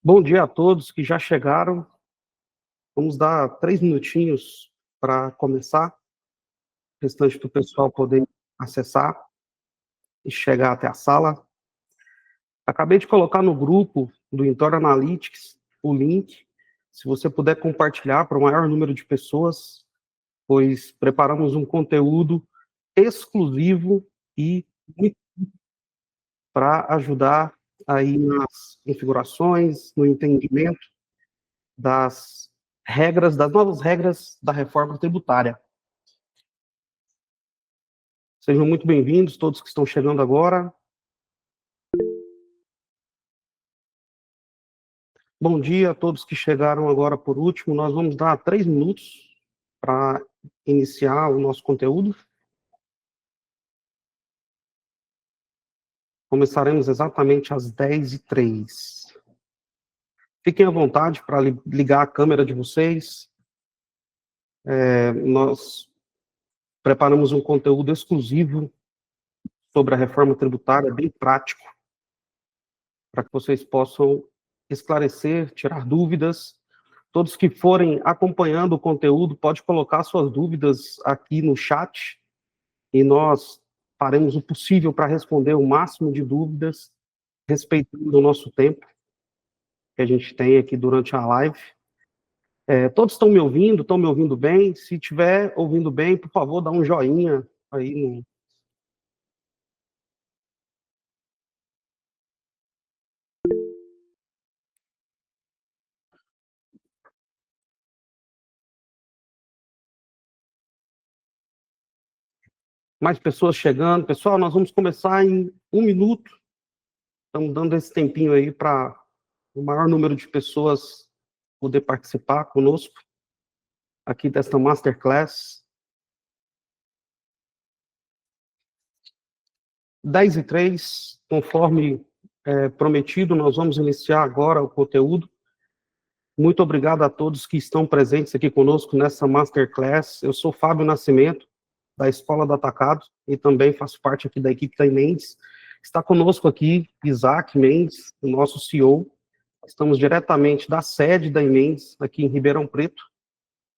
Bom dia a todos que já chegaram. Vamos dar 3 minutinhos para começar, o restante do pessoal poder acessar e chegar até a sala. Acabei de colocar no grupo do Intor Analytics o link, se você puder compartilhar para o maior número de pessoas, pois preparamos um conteúdo exclusivo e para ajudar aí nas configurações, no entendimento das novas regras da reforma tributária. Sejam muito bem-vindos, todos que estão chegando agora. Bom dia a todos que chegaram agora por último. Nós vamos dar 3 minutos para iniciar o nosso conteúdo. Começaremos exatamente às 10h03. Fiquem à vontade para ligar a câmera de vocês. Nós preparamos um conteúdo exclusivo sobre a reforma tributária, bem prático, para que vocês possam esclarecer, tirar dúvidas. Todos que forem acompanhando o conteúdo, pode colocar suas dúvidas aqui no chat e nós faremos o possível para responder o máximo de dúvidas, respeitando o nosso tempo que a gente tem aqui durante a live. Todos estão me ouvindo bem? Se estiver ouvindo bem, por favor, dá um joinha aí no... Mais pessoas chegando. Pessoal, nós vamos começar em 1 minuto. Estamos dando esse tempinho aí para o maior número de pessoas poder participar conosco aqui desta Masterclass. 10h03, conforme prometido, nós vamos iniciar agora o conteúdo. Muito obrigado a todos que estão presentes aqui conosco nessa Masterclass. Eu sou Fábio Nascimento, da Escola do Atacado, e também faço parte aqui da equipe da Mendes. Está conosco aqui Isaac Mendes, o nosso CEO. Estamos diretamente da sede da Mendes, aqui em Ribeirão Preto,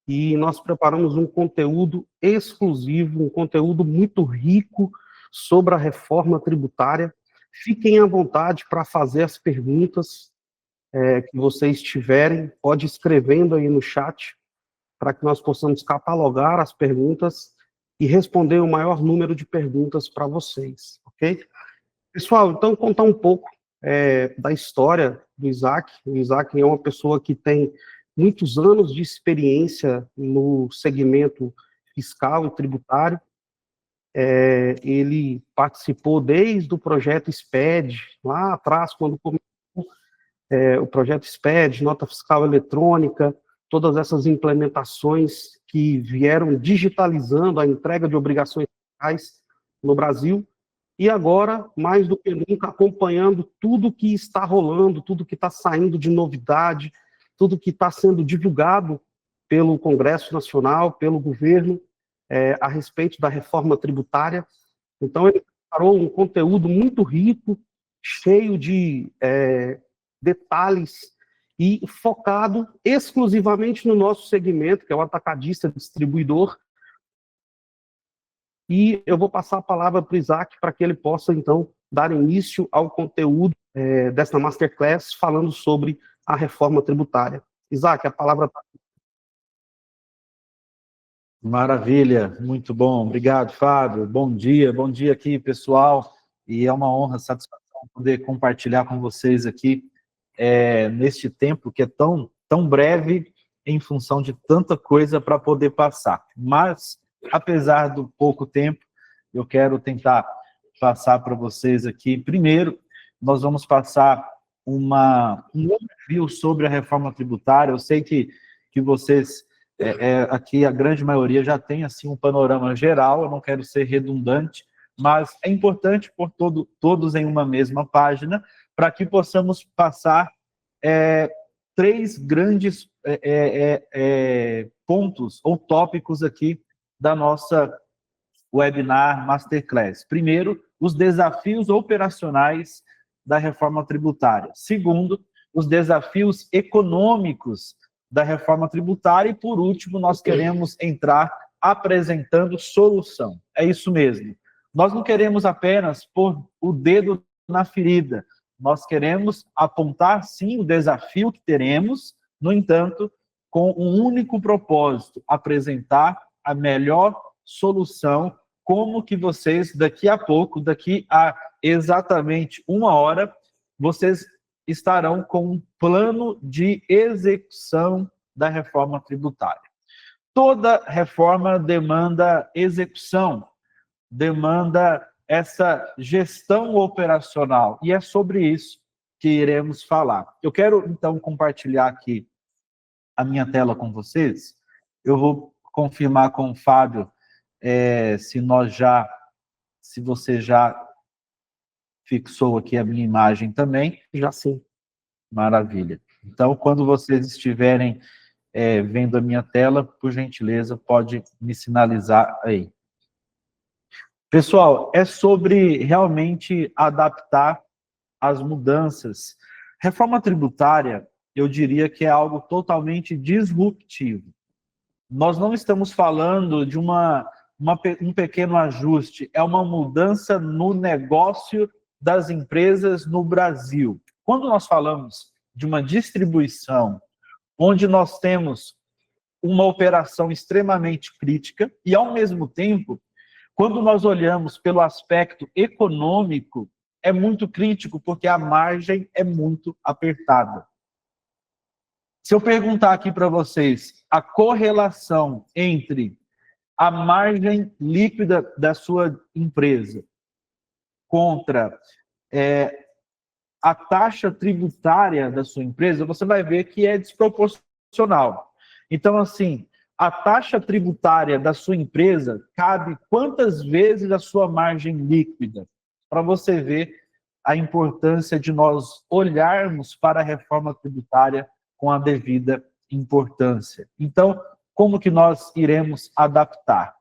e nós preparamos um conteúdo exclusivo, um conteúdo muito rico sobre a reforma tributária. Fiquem à vontade para fazer as perguntas que vocês tiverem, pode ir escrevendo aí no chat, para que nós possamos catalogar as perguntas e responder o maior número de perguntas para vocês, ok? Pessoal, então, contar um pouco da história do Isaac. O Isaac é uma pessoa que tem muitos anos de experiência no segmento fiscal e tributário. Ele participou desde o projeto SPED, lá atrás, quando começou o projeto SPED, nota fiscal eletrônica, todas essas implementações que vieram digitalizando a entrega de obrigações fiscais no Brasil, e agora, mais do que nunca, acompanhando tudo que está rolando, tudo que está saindo de novidade, tudo que está sendo divulgado pelo Congresso Nacional, pelo governo, a respeito da reforma tributária. Então, ele preparou um conteúdo muito rico, cheio de detalhes e focado exclusivamente no nosso segmento, que é o atacadista distribuidor. E eu vou passar a palavra para o Isaac para que ele possa, então, dar início ao conteúdo desta Masterclass, falando sobre a reforma tributária. Isaac, a palavra está... Maravilha, muito bom. Obrigado, Fábio. Bom dia aqui, pessoal. E é uma honra, satisfação poder compartilhar com vocês aqui neste tempo que é tão breve em função de tanta coisa para poder passar. Mas, apesar do pouco tempo, eu quero tentar passar para vocês aqui. Primeiro, nós vamos passar um overview sobre a reforma tributária. Eu sei que vocês... aqui a grande maioria já tem assim um panorama geral, eu não quero ser redundante, mas é importante pôr todos em uma mesma página para que possamos passar 3 grandes pontos ou tópicos aqui da nossa webinar Masterclass. Primeiro, os desafios operacionais da reforma tributária. Segundo, os desafios econômicos da reforma tributária e, por último, nós queremos entrar apresentando solução. É isso mesmo. Nós não queremos apenas pôr o dedo na ferida, nós queremos apontar, sim, o desafio que teremos, no entanto, com um único propósito, apresentar a melhor solução, como que vocês, daqui a pouco, daqui a exatamente 1 hora, vocês estarão com um plano de execução da reforma tributária. Toda reforma demanda execução, demanda essa gestão operacional, e é sobre isso que iremos falar. Eu quero, então, compartilhar aqui a minha tela com vocês. Eu vou confirmar com o Fábio se você já fixou aqui a minha imagem também. Já sim. Maravilha. Então, quando vocês estiverem vendo a minha tela, por gentileza, pode me sinalizar aí. Pessoal, é sobre realmente adaptar as mudanças. Reforma tributária, eu diria que é algo totalmente disruptivo. Nós não estamos falando de um pequeno ajuste, é uma mudança no negócio das empresas no Brasil. Quando nós falamos de uma distribuição, onde nós temos uma operação extremamente crítica, e ao mesmo tempo, quando nós olhamos pelo aspecto econômico, é muito crítico, porque a margem é muito apertada. Se eu perguntar aqui para vocês a correlação entre a margem líquida da sua empresa contra a taxa tributária da sua empresa, você vai ver que é desproporcional. Então, assim, a taxa tributária da sua empresa cabe quantas vezes a sua margem líquida? Para você ver a importância de nós olharmos para a reforma tributária com a devida importância. Então, como que nós iremos adaptar?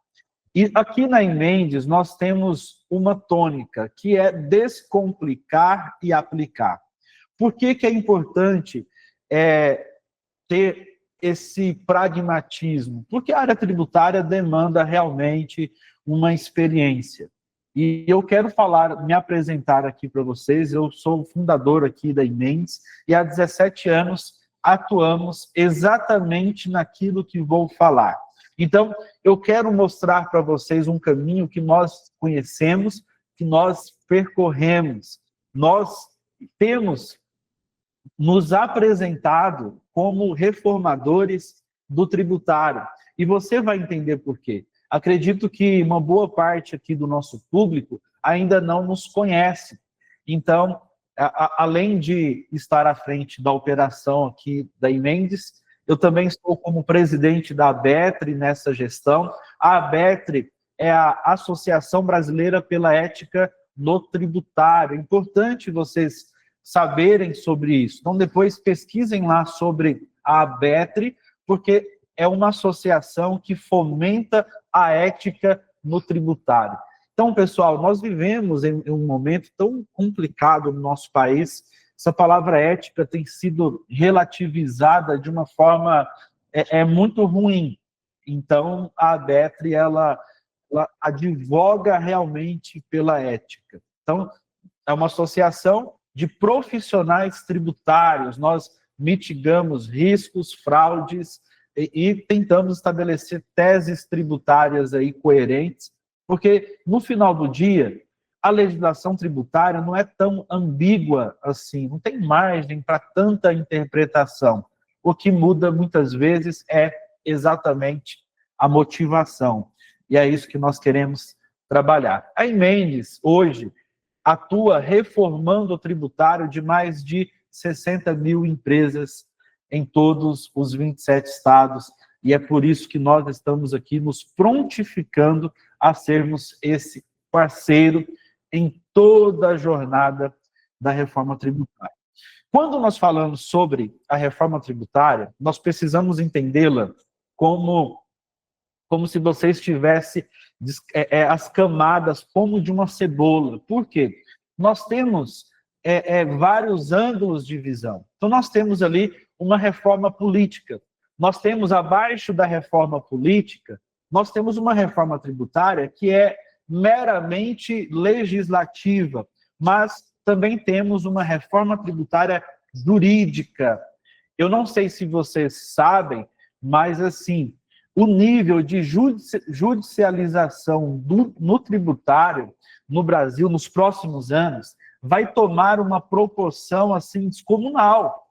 E aqui na Emendes nós temos uma tônica, que é descomplicar e aplicar. Por que que é importante ter esse pragmatismo? Porque a área tributária demanda realmente uma experiência. E eu quero me apresentar aqui para vocês. Eu sou o fundador aqui da Emendes e há 17 anos atuamos exatamente naquilo que vou falar. Então, eu quero mostrar para vocês um caminho que nós conhecemos, que nós percorremos. Nós temos nos apresentado como reformadores do tributário. E você vai entender por quê. Acredito que uma boa parte aqui do nosso público ainda não nos conhece. Então, além de estar à frente da operação aqui da Emendes, eu também estou como presidente da ABETRE nessa gestão. A ABETRE é a Associação Brasileira pela Ética no Tributário. É importante vocês saberem sobre isso. Então, depois pesquisem lá sobre a ABETRE, porque é uma associação que fomenta a ética no tributário. Então, pessoal, nós vivemos em um momento tão complicado no nosso país. Essa palavra ética tem sido relativizada de uma forma muito ruim. Então, a ABETRE, ela advoga realmente pela ética. Então, é uma associação de profissionais tributários. Nós mitigamos riscos, fraudes e tentamos estabelecer teses tributárias aí coerentes, porque no final do dia a legislação tributária não é tão ambígua assim, não tem margem para tanta interpretação. O que muda muitas vezes é exatamente a motivação. E é isso que nós queremos trabalhar. A Emendes, hoje, atua reformando o tributário de mais de 60 mil empresas em todos os 27 estados, e é por isso que nós estamos aqui nos prontificando a sermos esse parceiro em toda a jornada da reforma tributária. Quando nós falamos sobre a reforma tributária, nós precisamos entendê-la como se você estivesse as camadas como de uma cebola. Por quê? Nós temos vários ângulos de visão. Então, nós temos ali uma reforma política. Nós temos, abaixo da reforma política, nós temos uma reforma tributária que é meramente legislativa, mas também temos uma reforma tributária jurídica. Eu não sei se vocês sabem, mas, assim, o nível de judicialização no tributário no Brasil, nos próximos anos, vai tomar uma proporção, assim, descomunal.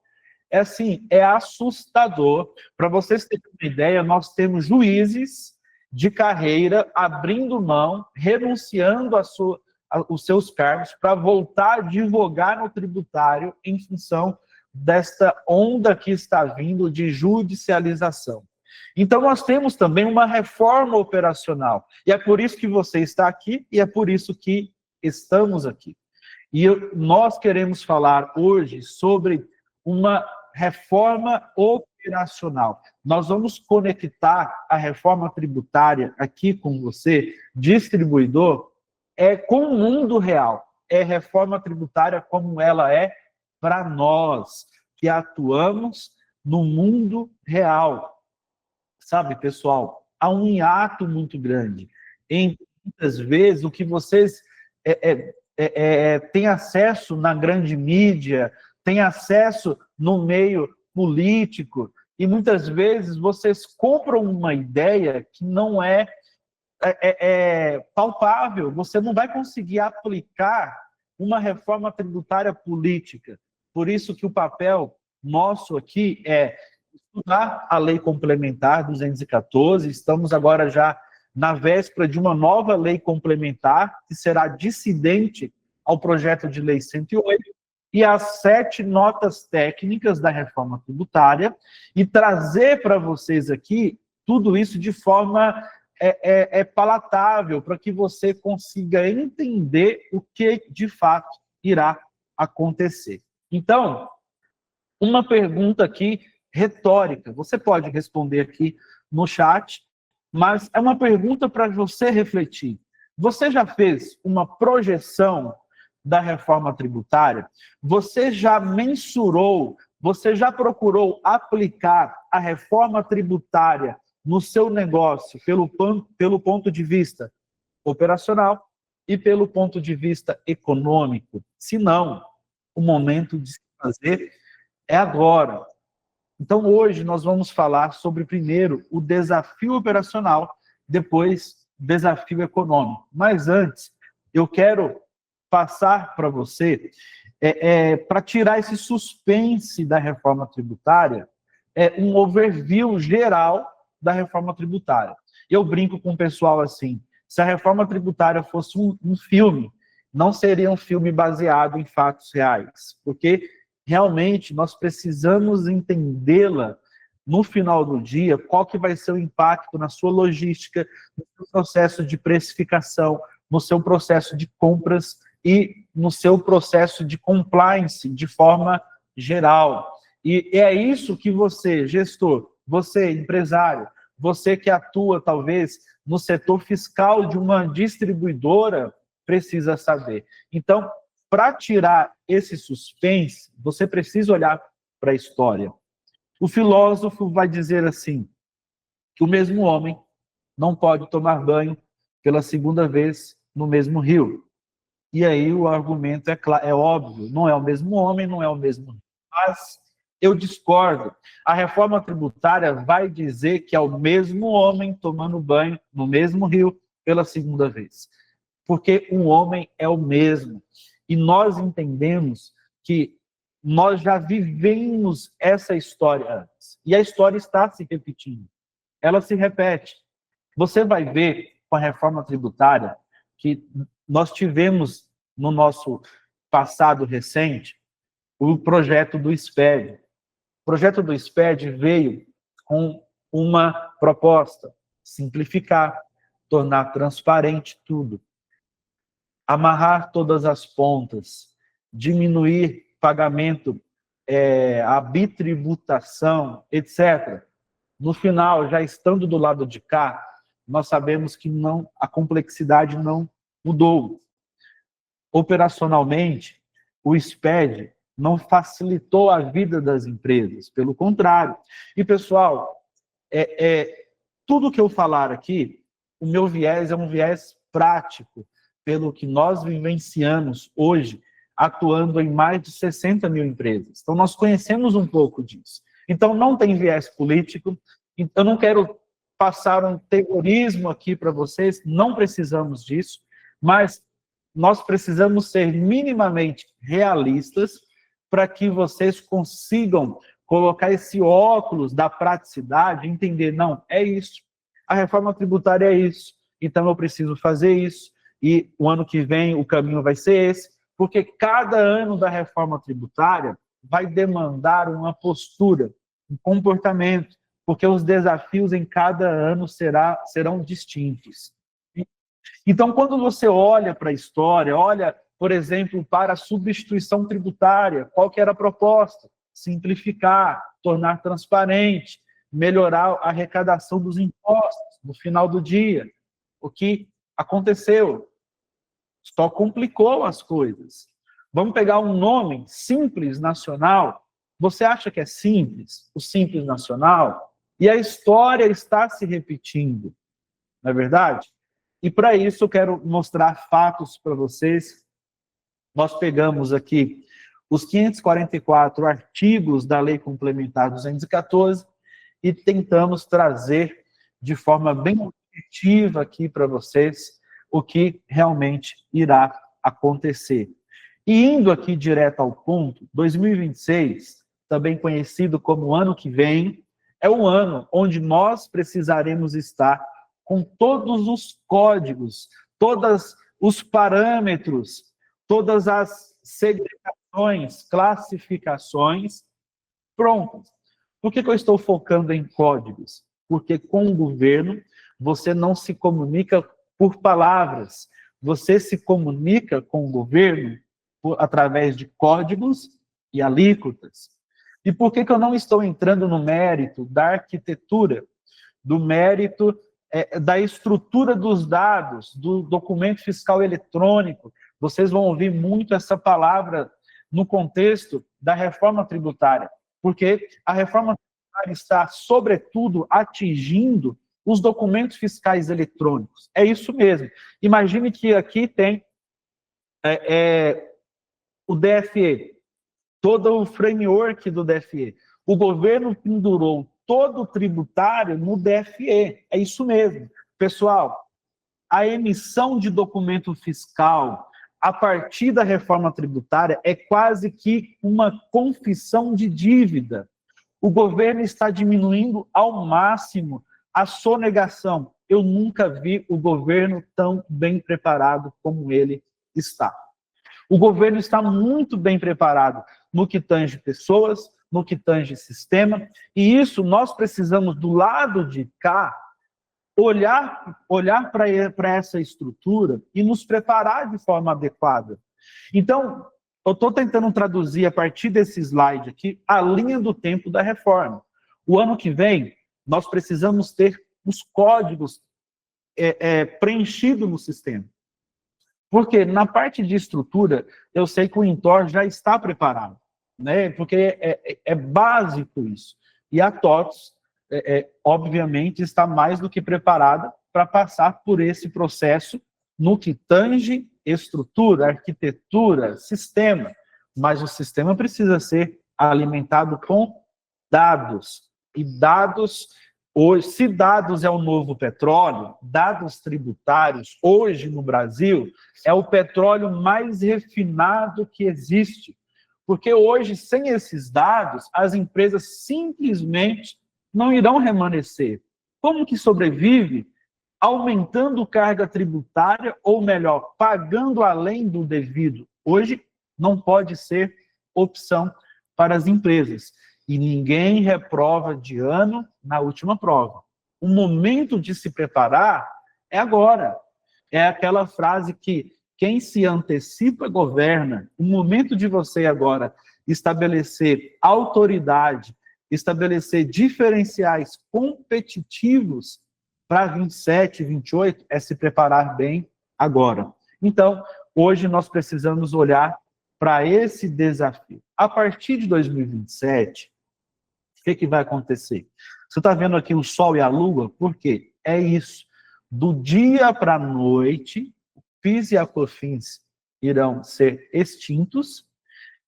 É assustador. Para vocês terem uma ideia, nós temos juízes de carreira abrindo mão, renunciando os seus cargos para voltar a advogar no tributário em função desta onda que está vindo de judicialização. Então, nós temos também uma reforma operacional. E é por isso que você está aqui e é por isso que estamos aqui. E nós queremos falar hoje sobre uma reforma operacional. Nós vamos conectar a reforma tributária aqui com você, distribuidor, com o mundo real. É reforma tributária como ela é para nós, que atuamos no mundo real. Sabe, pessoal, há um hiato muito grande entre, muitas vezes, o que vocês têm acesso na grande mídia, têm acesso no meio político, e muitas vezes vocês compram uma ideia que não é palpável. Você não vai conseguir aplicar uma reforma tributária política. Por isso que o papel nosso aqui é estudar a Lei Complementar 214, estamos agora já na véspera de uma nova lei complementar, que será dissidente ao projeto de lei 108, e as 7 notas técnicas da reforma tributária, e trazer para vocês aqui tudo isso de forma palatável, para que você consiga entender o que de fato irá acontecer. Então, uma pergunta aqui retórica, você pode responder aqui no chat, mas é uma pergunta para você refletir. Você já fez uma projeção da reforma tributária? Você já mensurou, você já procurou aplicar a reforma tributária no seu negócio pelo ponto de vista operacional e pelo ponto de vista econômico? Se não, o momento de se fazer é agora. Então, hoje nós vamos falar sobre, primeiro, o desafio operacional, depois, desafio econômico. Mas antes, eu quero passar para você, para tirar esse suspense da reforma tributária, um overview geral da reforma tributária. Eu brinco com o pessoal assim, se a reforma tributária fosse um filme, não seria um filme baseado em fatos reais, porque realmente nós precisamos entendê-la no final do dia, qual que vai ser o impacto na sua logística, no seu processo de precificação, no seu processo de compras e no seu processo de compliance de forma geral. E é isso que você, gestor, você, empresário, você que atua talvez no setor fiscal de uma distribuidora, precisa saber. Então, para tirar esse suspense, você precisa olhar para a história. O filósofo vai dizer assim, que o mesmo homem não pode tomar banho pela segunda vez no mesmo rio. E aí o argumento é óbvio, não é o mesmo homem, não é o mesmo rio. Mas eu discordo. A reforma tributária vai dizer que é o mesmo homem tomando banho no mesmo rio pela segunda vez. Porque o homem é o mesmo. E nós entendemos que nós já vivemos essa história antes. E a história está se repetindo. Ela se repete. Você vai ver com a reforma tributária que nós tivemos no nosso passado recente o projeto do SPED. O projeto do SPED veio com uma proposta: simplificar, tornar transparente tudo, amarrar todas as pontas, diminuir pagamento, a bitributação, etc. No final, já estando do lado de cá, nós sabemos que a complexidade não mudou. Operacionalmente, O SPED não facilitou a vida das empresas, pelo contrário. E, pessoal, tudo que eu falar aqui, o meu viés é um viés prático, pelo que nós vivenciamos hoje, atuando em mais de 60 mil empresas. Então, nós conhecemos um pouco disso. Então, não tem viés político. Eu não quero passar um terrorismo aqui para vocês, não precisamos disso, mas nós precisamos ser minimamente realistas para que vocês consigam colocar esse óculos da praticidade, entender, não, é isso. A reforma tributária é isso. Então, eu preciso fazer isso. E o ano que vem o caminho vai ser esse, porque cada ano da reforma tributária vai demandar uma postura, um comportamento, porque os desafios em cada ano serão distintos. Então, quando você olha para a história, olha, por exemplo, para a substituição tributária, qual que era a proposta? Simplificar, tornar transparente, melhorar a arrecadação dos impostos no final do dia. O que aconteceu? Só complicou as coisas. Vamos pegar um nome, Simples Nacional. Você acha que é simples, o Simples Nacional? E a história está se repetindo, não é verdade? E para isso eu quero mostrar fatos para vocês. Nós pegamos aqui os 544 artigos da Lei Complementar 214 e tentamos trazer de forma bem objetiva aqui para vocês o que realmente irá acontecer. E indo aqui direto ao ponto, 2026, também conhecido como ano que vem, é um ano onde nós precisaremos estar com todos os códigos, todos os parâmetros, todas as segregações, classificações prontas. Por que eu estou focando em códigos? Porque com o governo você não se comunica por palavras, você se comunica com o governo através de códigos e alíquotas. E por que eu não estou entrando no mérito da arquitetura, do mérito da estrutura dos dados, do documento fiscal eletrônico? Vocês vão ouvir muito essa palavra no contexto da reforma tributária, porque a reforma tributária está, sobretudo, atingindo os documentos fiscais eletrônicos. É isso mesmo. Imagine que aqui tem o DFE, todo o framework do DFE. O governo pendurou todo o tributário no DFE. É isso mesmo. Pessoal, a emissão de documento fiscal a partir da reforma tributária é quase que uma confissão de dívida. O governo está diminuindo ao máximo a sonegação. Eu nunca vi o governo tão bem preparado como ele está. O governo está muito bem preparado no que tange pessoas, no que tange sistema, e isso nós precisamos, do lado de cá, olhar para essa estrutura e nos preparar de forma adequada. Então, eu estou tentando traduzir, a partir desse slide aqui, a linha do tempo da reforma. O ano que vem, nós precisamos ter os códigos preenchidos no sistema. Porque na parte de estrutura, eu sei que o Intor já está preparado, né? Porque é básico isso. E a TOTS, obviamente, está mais do que preparada para passar por esse processo no que tange estrutura, arquitetura, sistema. Mas o sistema precisa ser alimentado com dados. E dados, hoje, se dados é o novo petróleo, dados tributários, hoje no Brasil, é o petróleo mais refinado que existe. Porque hoje, sem esses dados, as empresas simplesmente não irão remanescer. Como que sobrevive? Aumentando carga tributária, ou melhor, pagando além do devido. Hoje não pode ser opção para as empresas. E ninguém reprova de ano na última prova. O momento de se preparar é agora. É aquela frase que quem se antecipa governa. O momento de você agora estabelecer autoridade, estabelecer diferenciais competitivos para 27, 28, é se preparar bem agora. Então, hoje nós precisamos olhar para esse desafio. A partir de 2027, o que vai acontecer? Você está vendo aqui o Sol e a Lua? Por quê? É isso. Do dia para a noite, o PIS e a COFINS irão ser extintos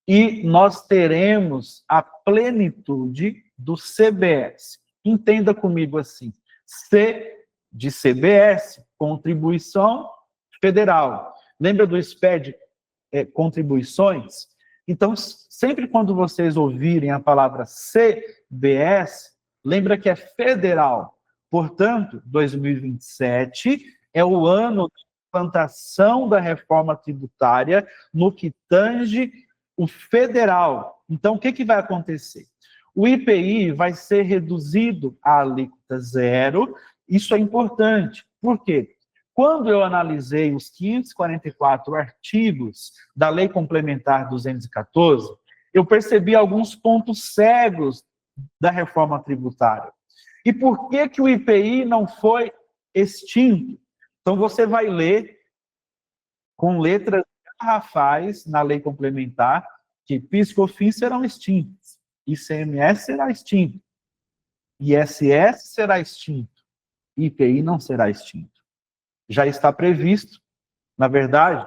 e nós teremos a plenitude do CBS. Entenda comigo assim. C de CBS, contribuição federal. Lembra do SPED, contribuições? Então, sempre quando vocês ouvirem a palavra CBS, lembra que é federal. Portanto, 2027 é o ano de implantação da reforma tributária no que tange o federal. Então, o que vai acontecer? O IPI vai ser reduzido à alíquota zero. Isso é importante. Por quê? Quando eu analisei os 544 artigos da Lei Complementar 214, eu percebi alguns pontos cegos da reforma tributária. E por que o IPI não foi extinto? Então, você vai ler com letras garrafais na Lei Complementar que PIS e COFINS serão extintos, ICMS será extinto, ISS será extinto, IPI não será extinto. Já está previsto, na verdade,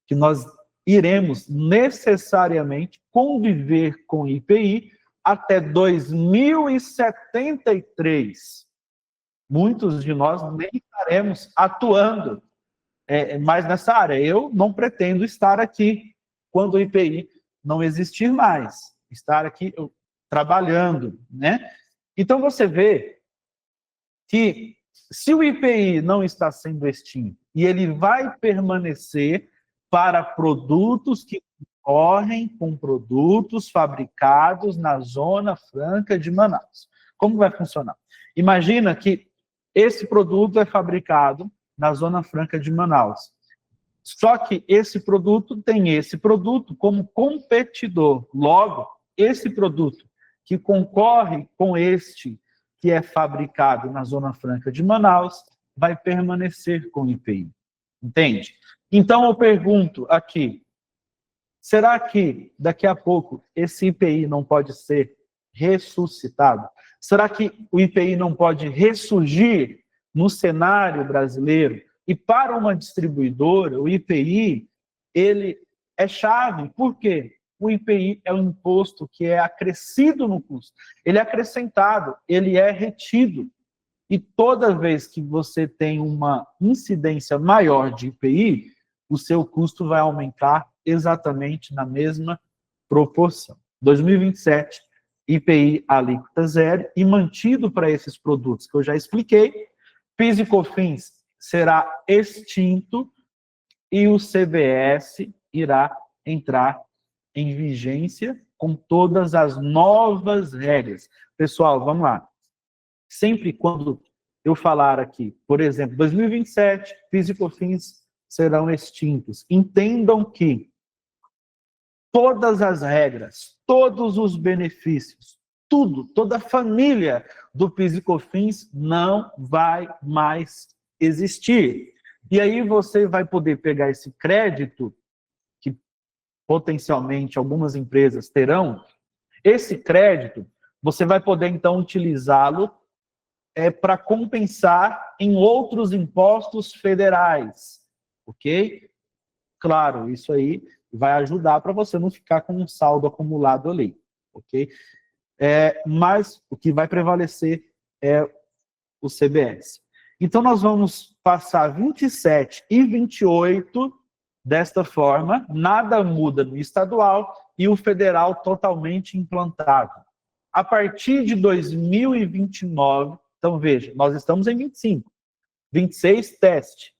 que nós iremos necessariamente conviver com IPI até 2073. Muitos de nós nem estaremos atuando mais nessa área. Eu não pretendo estar aqui quando o IPI não existir mais, estar aqui trabalhando, né? Então você vê que se o IPI não está sendo extinto e ele vai permanecer para produtos que concorrem com produtos fabricados na Zona Franca de Manaus. Como vai funcionar? Imagina que esse produto é fabricado na Zona Franca de Manaus. Só que esse produto tem esse produto como competidor. Logo, esse produto que concorre com este que é fabricado na Zona Franca de Manaus vai permanecer com IPI. Entende? Então, eu pergunto aqui, será que daqui a pouco esse IPI não pode ser ressuscitado? Será que o IPI não pode ressurgir no cenário brasileiro? E para uma distribuidora, o IPI, ele é chave. Por quê? O IPI é um imposto que é acrescido no custo. Ele é acrescentado, ele é retido. E toda vez que você tem uma incidência maior de IPI, o seu custo vai aumentar exatamente na mesma proporção. 2027, IPI alíquota zero e mantido para esses produtos que eu já expliquei. PIS e COFINS será extinto e o CBS irá entrar em vigência com todas as novas regras. Pessoal, vamos lá. Sempre quando eu falar aqui, por exemplo, 2027, PIS e COFINS serão extintos. Entendam que todas as regras, todos os benefícios, tudo, toda a família do PIS e COFINS não vai mais existir. E aí você vai poder pegar esse crédito, que potencialmente algumas empresas terão, esse crédito, você vai poder então utilizá-lo para compensar em outros impostos federais, ok? Claro, isso aí vai ajudar para você não ficar com um saldo acumulado ali, ok? Mas o que vai prevalecer é o CBS. Então, nós vamos passar 27 e 28 desta forma, nada muda no estadual e o federal totalmente implantado. A partir de 2029, então veja, nós estamos em 25, 26 teste,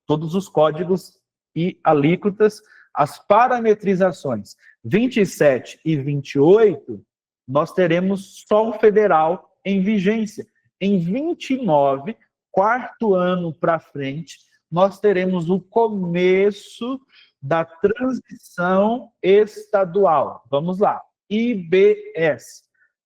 todos os códigos e alíquotas, as parametrizações. 27 e 28, nós teremos só o federal em vigência. Em 29, quarto ano para frente, nós teremos o começo da transição estadual. Vamos lá, IBS.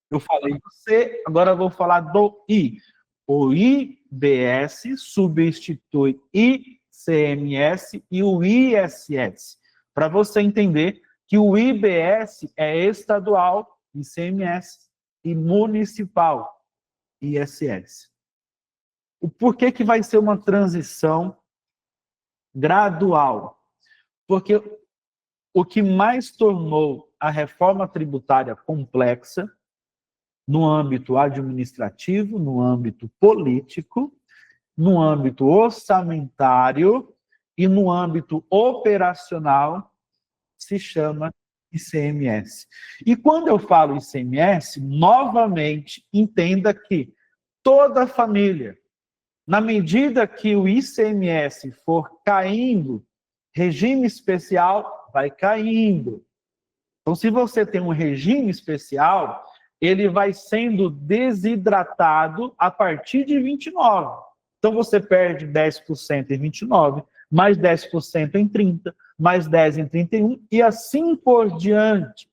Eu falei do C, agora eu vou falar do I. O IBS substitui ICMS e o ISS, para você entender que o IBS é estadual, ICMS, e municipal, ISS. Por que que vai ser uma transição gradual? Porque o que mais tornou a reforma tributária complexa, no âmbito administrativo, no âmbito político, no âmbito orçamentário e no âmbito operacional, se chama ICMS. E quando eu falo ICMS, novamente, entenda que toda família, na medida que o ICMS for caindo, regime especial vai caindo. Então, se você tem um regime especial, ele vai sendo desidratado a partir de 29. Então, você perde 10% em 29, mais 10% em 30, mais 10% em 31, e assim por diante.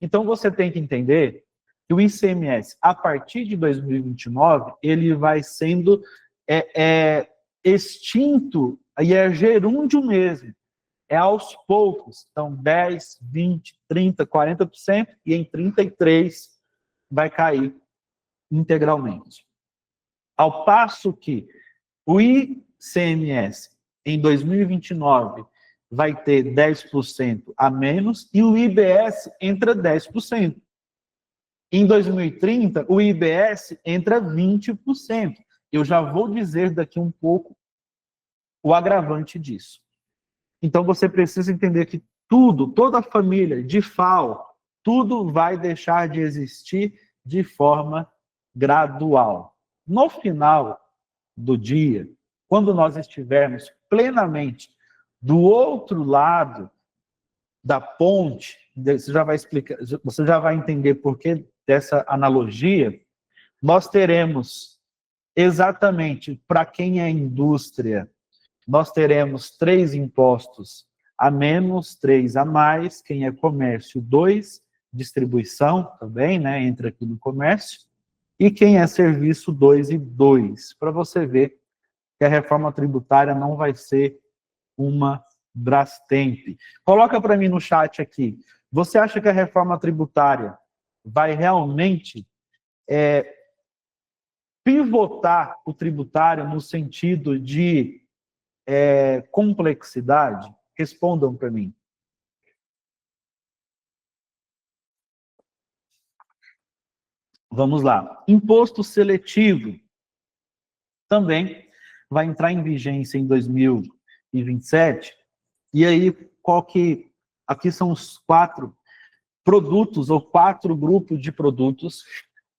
Então, você tem que entender que o ICMS, a partir de 2029, ele vai sendo extinto, e é gerúndio mesmo. É aos poucos. Então, 10, 20, 30, 40%, e em 33% vai cair integralmente. Ao passo que o ICMS, em 2029, vai ter 10% a menos, e o IBS entra 10%. Em 2030, o IBS entra 20%. Eu já vou dizer daqui um pouco o agravante disso. Então, você precisa entender que tudo, toda a família de FAO, tudo vai deixar de existir de forma gradual. No final do dia, quando nós estivermos plenamente do outro lado da ponte, você já vai explicar, você já vai entender por que dessa analogia, nós teremos exatamente para quem é indústria, nós teremos 3 impostos a menos, 3 a mais, quem é comércio, 2, distribuição também, né, entra aqui no comércio, e quem é serviço, 2 e 2, para você ver que a reforma tributária não vai ser uma Brastemp. Coloca para mim no chat aqui, você acha que a reforma tributária vai realmente pivotar o tributário no sentido de complexidade? Respondam para mim. Vamos lá. Imposto seletivo também vai entrar em vigência em 2027. E aí, aqui são os 4 produtos ou 4 grupos de produtos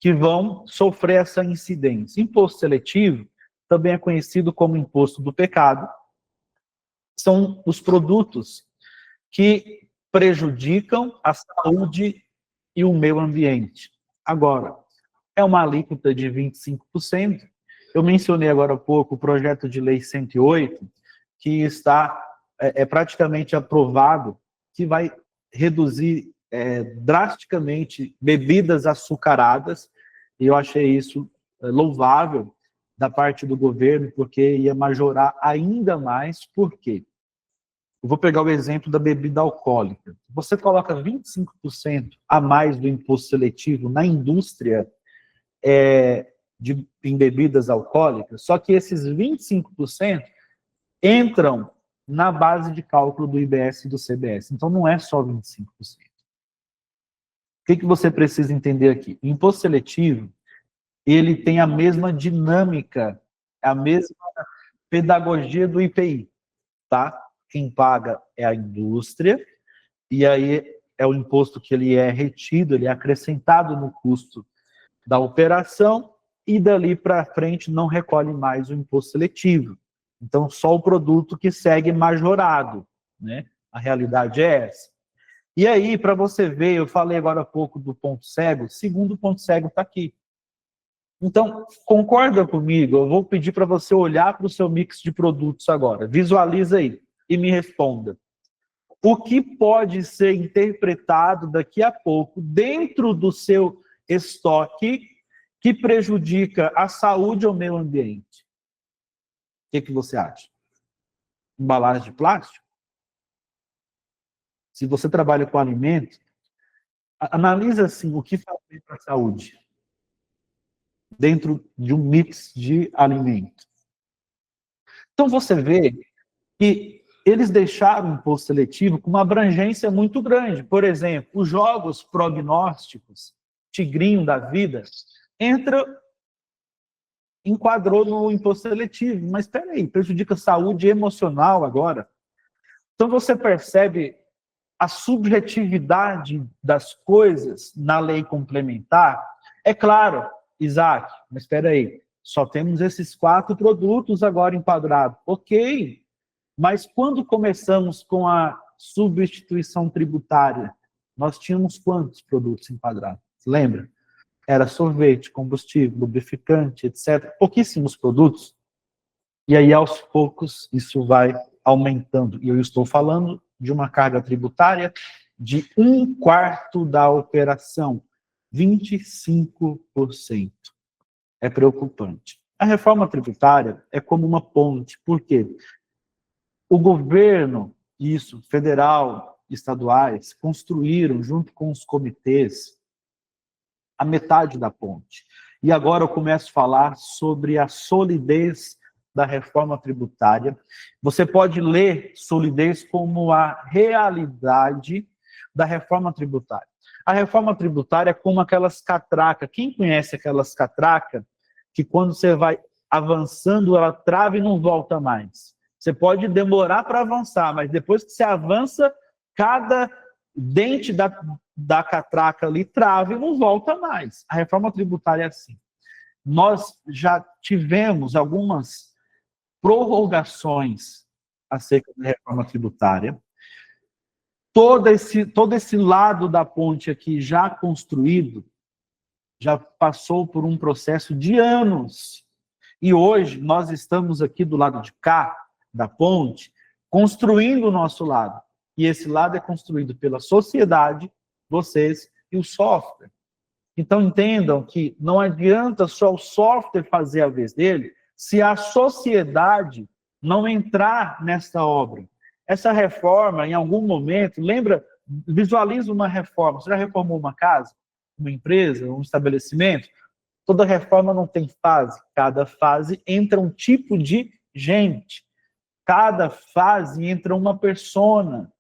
que vão sofrer essa incidência. Imposto seletivo também é conhecido como imposto do pecado. São os produtos que prejudicam a saúde e o meio ambiente. Agora, é uma alíquota de 25%. Eu mencionei agora há pouco o projeto de lei 108, que está praticamente aprovado, que vai reduzir drasticamente bebidas açucaradas, e eu achei isso louvável da parte do governo, porque ia majorar ainda mais. Por quê? Eu vou pegar o exemplo da bebida alcoólica. Você coloca 25% a mais do imposto seletivo na indústria em bebidas alcoólicas, só que esses 25% entram na base de cálculo do IBS e do CBS. Então, não é só 25%. O que você precisa entender aqui? O imposto seletivo, ele tem a mesma dinâmica, a mesma pedagogia do IPI, tá? Quem paga é a indústria, e aí é o imposto que ele é retido, ele é acrescentado no custo da operação, e dali para frente não recolhe mais o imposto seletivo. Então, só o produto que segue majorado, né? A realidade é essa. E aí, para você ver, eu falei agora há pouco do ponto cego, o segundo ponto cego está aqui. Então, concorda comigo? Eu vou pedir para você olhar para o seu mix de produtos agora. Visualiza aí e me responda. O que pode ser interpretado daqui a pouco dentro do seu estoque que prejudica a saúde ou o meio ambiente? O que você acha? Embalagem de plástico? se você trabalha com alimento, analisa assim, o que faz bem para a saúde dentro de um mix de alimento. Então você vê que eles deixaram o imposto seletivo com uma abrangência muito grande. Por exemplo, os jogos prognósticos, tigrinho da vida, enquadrou no imposto seletivo. Mas espera aí, prejudica a saúde emocional agora. Então você percebe a subjetividade das coisas na lei complementar. É claro, Isaac, mas espera aí, só temos esses 4 produtos agora enquadrados. Ok, mas quando começamos com a substituição tributária, nós tínhamos quantos produtos enquadrados? Lembra? Era sorvete, combustível, lubrificante, etc. Pouquíssimos produtos. E aí, aos poucos, isso vai aumentando. E eu estou falando de uma carga tributária de 1/4 da operação, 25%. É preocupante. A reforma tributária é como uma ponte. Por quê? O governo, isso, federal, estaduais, construíram, junto com os comitês, a metade da ponte. E agora eu começo a falar sobre a solidez da reforma tributária. Você pode ler solidez como a realidade da reforma tributária. A reforma tributária é como aquelas catracas. Quem conhece aquelas catracas que quando você vai avançando, ela trava e não volta mais? Você pode demorar para avançar, mas depois que você avança, cada dente da catraca ali trava e não volta mais. A reforma tributária é assim. Nós já tivemos algumas prorrogações acerca da reforma tributária. Todo esse lado da ponte aqui já construído, já passou por um processo de anos. E hoje nós estamos aqui do lado de cá, da ponte, construindo o nosso lado. E esse lado é construído pela sociedade, vocês e o software. Então entendam que não adianta só o software fazer a vez dele, se a sociedade não entrar nessa obra. Essa reforma, em algum momento, visualiza uma reforma. Você já reformou uma casa, uma empresa, um estabelecimento? Toda reforma não tem fase. Cada fase entra um tipo de gente. Cada fase entra uma persona.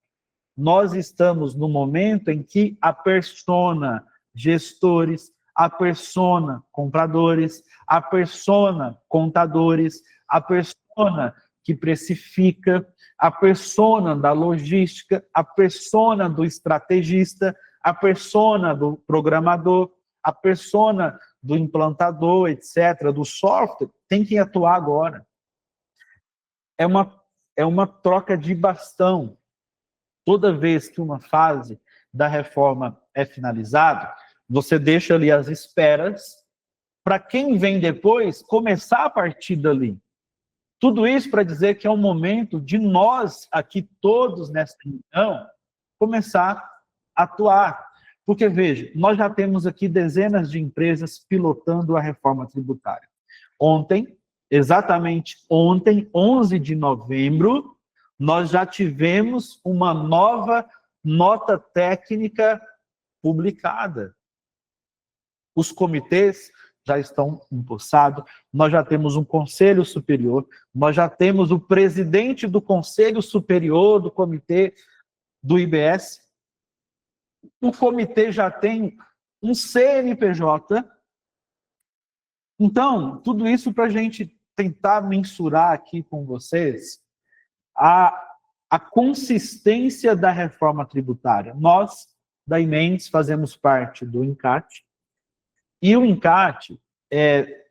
Nós estamos no momento em que a persona gestores, a persona compradores, a persona contadores, a persona que precifica, a persona da logística, a persona do estrategista, a persona do programador, a persona do implantador, etc., do software, tem que atuar agora. É uma troca de bastão. Toda vez que uma fase da reforma é finalizada, você deixa ali as esperas para quem vem depois começar a partir dali. Tudo isso para dizer que é um momento de nós, aqui todos nessa reunião, começar a atuar. Porque, veja, nós já temos aqui dezenas de empresas pilotando a reforma tributária. Ontem, exatamente ontem, 11 de novembro, nós já tivemos uma nova nota técnica publicada. Os comitês já estão empossados, nós já temos um conselho superior, nós já temos o presidente do conselho superior do comitê do IBS, o comitê já tem um CNPJ. Então, tudo isso para a gente tentar mensurar aqui com vocês a consistência da reforma tributária. Nós, da Imendes, fazemos parte do INCAT, e o INCAT é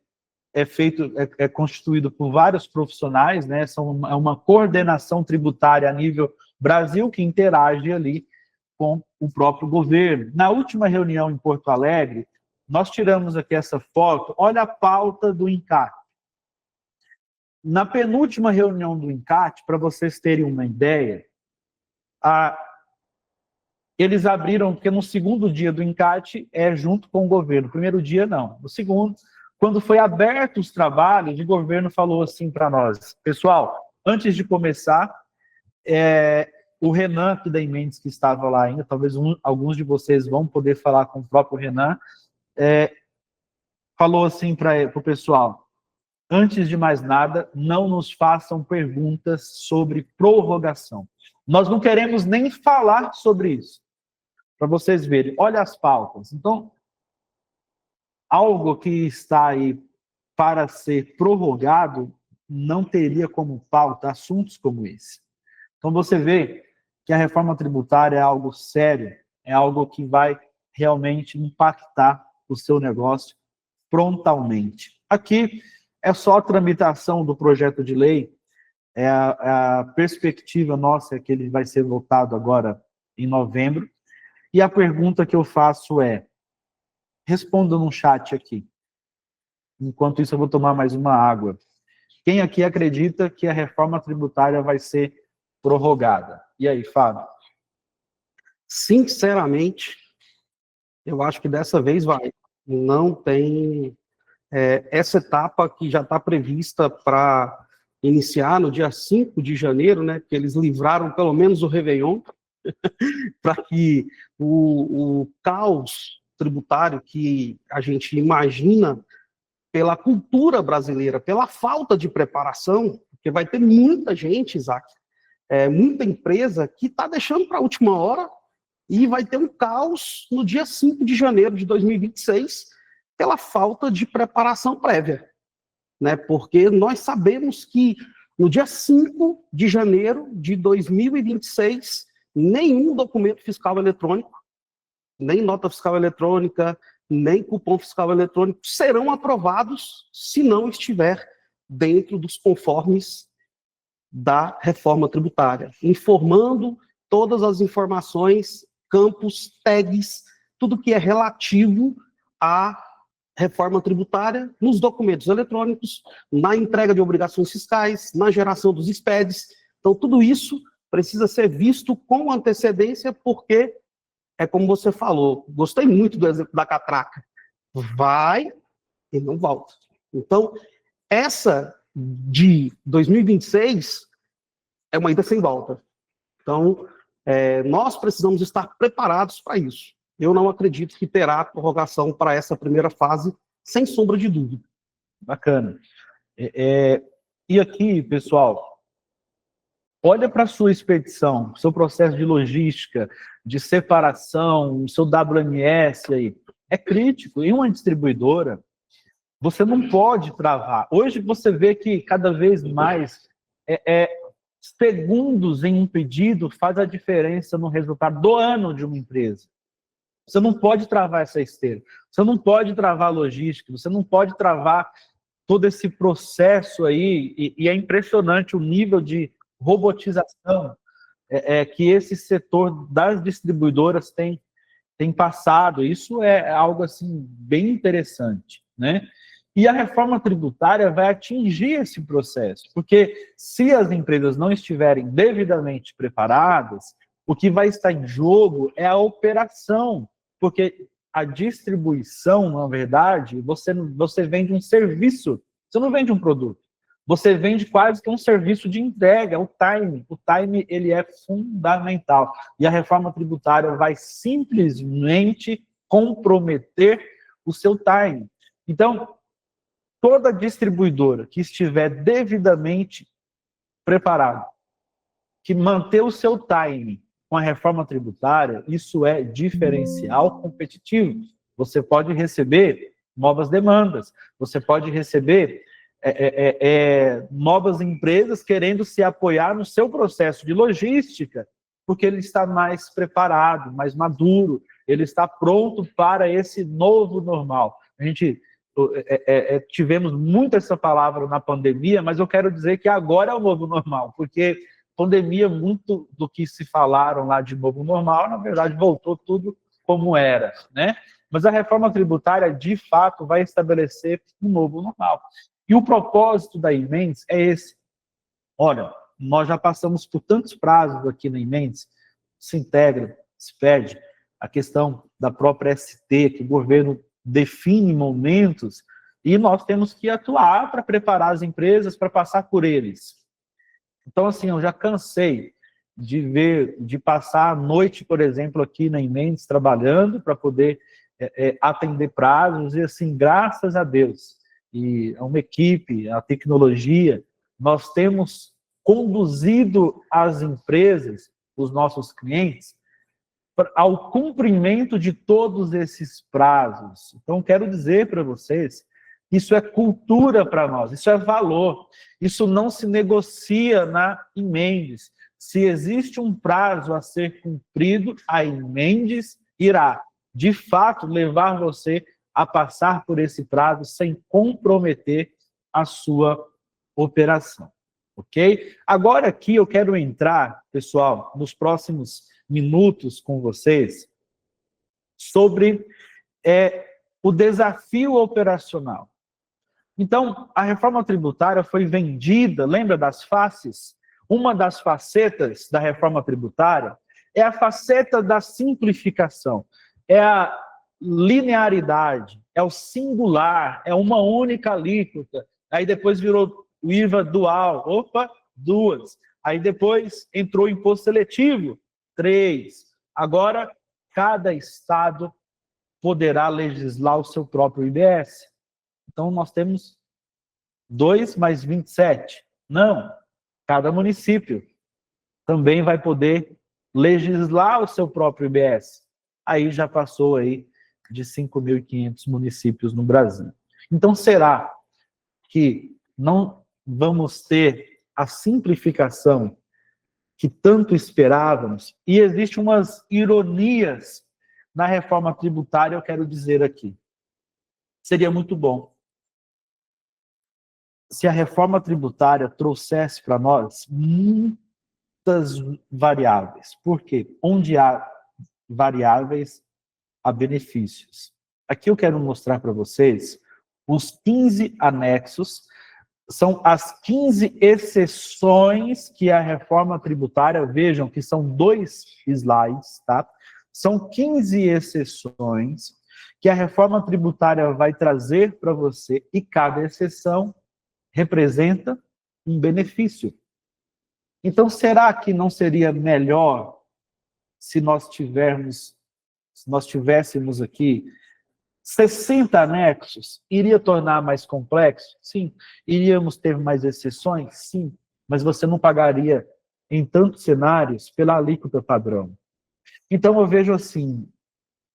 constituído por vários profissionais, né? É uma coordenação tributária a nível Brasil que interage ali com o próprio governo. Na última reunião em Porto Alegre, nós tiramos aqui essa foto, olha a pauta do INCAT. Na penúltima reunião do INCAT, para vocês terem uma ideia, eles abriram, porque no segundo dia do INCAT é junto com o governo, no primeiro dia não, no segundo, quando foi aberto os trabalhos, o governo falou assim para nós, pessoal, antes de começar, O Renan, aqui da Imendes, que estava lá ainda, talvez alguns de vocês vão poder falar com o próprio Renan, falou assim para o pessoal: antes de mais nada, não nos façam perguntas sobre prorrogação. Nós não queremos nem falar sobre isso. Para vocês verem, olha as pautas. Então, algo que está aí para ser prorrogado não teria como pauta assuntos como esse. Então, você vê que a reforma tributária é algo sério, é algo que vai realmente impactar o seu negócio frontalmente. Aqui é só a tramitação do projeto de lei, a perspectiva nossa é que ele vai ser votado agora em novembro, e a pergunta que eu faço é, responda no chat aqui. Enquanto isso, eu vou tomar mais uma água. Quem aqui acredita que a reforma tributária vai ser prorrogada? E aí, Fábio? Sinceramente, eu acho que dessa vez vai. Não tem essa etapa que já está prevista para iniciar no dia 5 de janeiro, né, que eles livraram pelo menos o Réveillon, para que o caos tributário que a gente imagina pela cultura brasileira, pela falta de preparação, porque vai ter muita gente, Isaac, muita empresa que está deixando para a última hora e vai ter um caos no dia 5 de janeiro de 2026 pela falta de preparação prévia, né? Porque nós sabemos que no dia 5 de janeiro de 2026, nenhum documento fiscal eletrônico, nem nota fiscal eletrônica, nem cupom fiscal eletrônico serão aprovados se não estiver dentro dos conformes da reforma tributária, informando todas as informações, campos, tags, tudo que é relativo à reforma tributária nos documentos eletrônicos, na entrega de obrigações fiscais, na geração dos SPEDs. Então, tudo isso precisa ser visto com antecedência, porque é como você falou, gostei muito do exemplo da catraca. Vai e não volta. Então, essa de 2026 é uma ida sem volta. Então, nós precisamos estar preparados para isso. Eu não acredito que terá prorrogação para essa primeira fase, sem sombra de dúvida. Bacana. E aqui, pessoal, olha para a sua expedição, seu processo de logística, de separação, o seu WMS aí. É crítico. Em uma distribuidora, você não pode travar. Hoje você vê que cada vez mais segundos em um pedido faz a diferença no resultado do ano de uma empresa. Você não pode travar essa esteira. Você não pode travar a logística. Você não pode travar todo esse processo aí. E é impressionante o nível de robotização que esse setor das distribuidoras tem passado. Isso é algo assim bem interessante, né? E a reforma tributária vai atingir esse processo, porque se as empresas não estiverem devidamente preparadas, o que vai estar em jogo é a operação, porque a distribuição, na verdade, você vende um serviço, você não vende um produto. Você vende quase que um serviço de entrega, o time. O time, ele é fundamental. E a reforma tributária vai simplesmente comprometer o seu time. Então, toda distribuidora que estiver devidamente preparada, que manter o seu time com a reforma tributária, isso é diferencial competitivo. Você pode receber novas demandas, você pode receber novas empresas querendo se apoiar no seu processo de logística, porque ele está mais preparado, mais maduro, ele está pronto para esse novo normal. A gente tivemos muito essa palavra na pandemia, mas eu quero dizer que agora é o novo normal, porque pandemia, muito do que se falaram lá de novo normal, na verdade, voltou tudo como era, né? Mas a reforma tributária, de fato, vai estabelecer um novo normal. E o propósito da Imendes é esse. Olha, nós já passamos por tantos prazos aqui na Imendes, Sintegra, SPED, a questão da própria ST, que o governo define momentos, e nós temos que atuar para preparar as empresas para passar por eles. Então, assim, eu já cansei de passar a noite, por exemplo, aqui na Imendes, trabalhando para poder atender prazos, e assim, graças a Deus, e a uma equipe, a tecnologia, nós temos conduzido as empresas, os nossos clientes, ao cumprimento de todos esses prazos. Então, quero dizer para vocês, isso é cultura para nós, isso é valor, isso não se negocia na Imendes. Se existe um prazo a ser cumprido, a Imendes irá, de fato, levar você a passar por esse prazo sem comprometer a sua operação, ok? Agora aqui eu quero entrar, pessoal, nos próximos minutos com vocês, sobre o desafio operacional. Então, a reforma tributária foi vendida, lembra das faces? Uma das facetas da reforma tributária é a faceta da simplificação, é a linearidade, é o singular, é uma única alíquota. Aí depois virou o IVA dual, opa, 2. Aí depois entrou o imposto seletivo, 3. Agora, cada estado poderá legislar o seu próprio IBS. Então, nós temos 2 mais 27. Não, cada município também vai poder legislar o seu próprio IBS. Aí já passou aí de 5.500 municípios no Brasil. Então, será que não vamos ter a simplificação que tanto esperávamos? E existem umas ironias na reforma tributária, eu quero dizer aqui. Seria muito bom se a reforma tributária trouxesse para nós muitas variáveis. Por quê? Onde há variáveis, há benefícios. Aqui eu quero mostrar para vocês os 15 anexos, são as 15 exceções que a reforma tributária, vejam que são 2 slides, tá? São 15 exceções que a reforma tributária vai trazer para você, e cada exceção representa um benefício. Então, será que não seria melhor se nós tivéssemos aqui 60 anexos? Iria tornar mais complexo? Sim. Iríamos ter mais exceções? Sim. Mas você não pagaria, em tantos cenários, pela alíquota padrão. Então, eu vejo assim,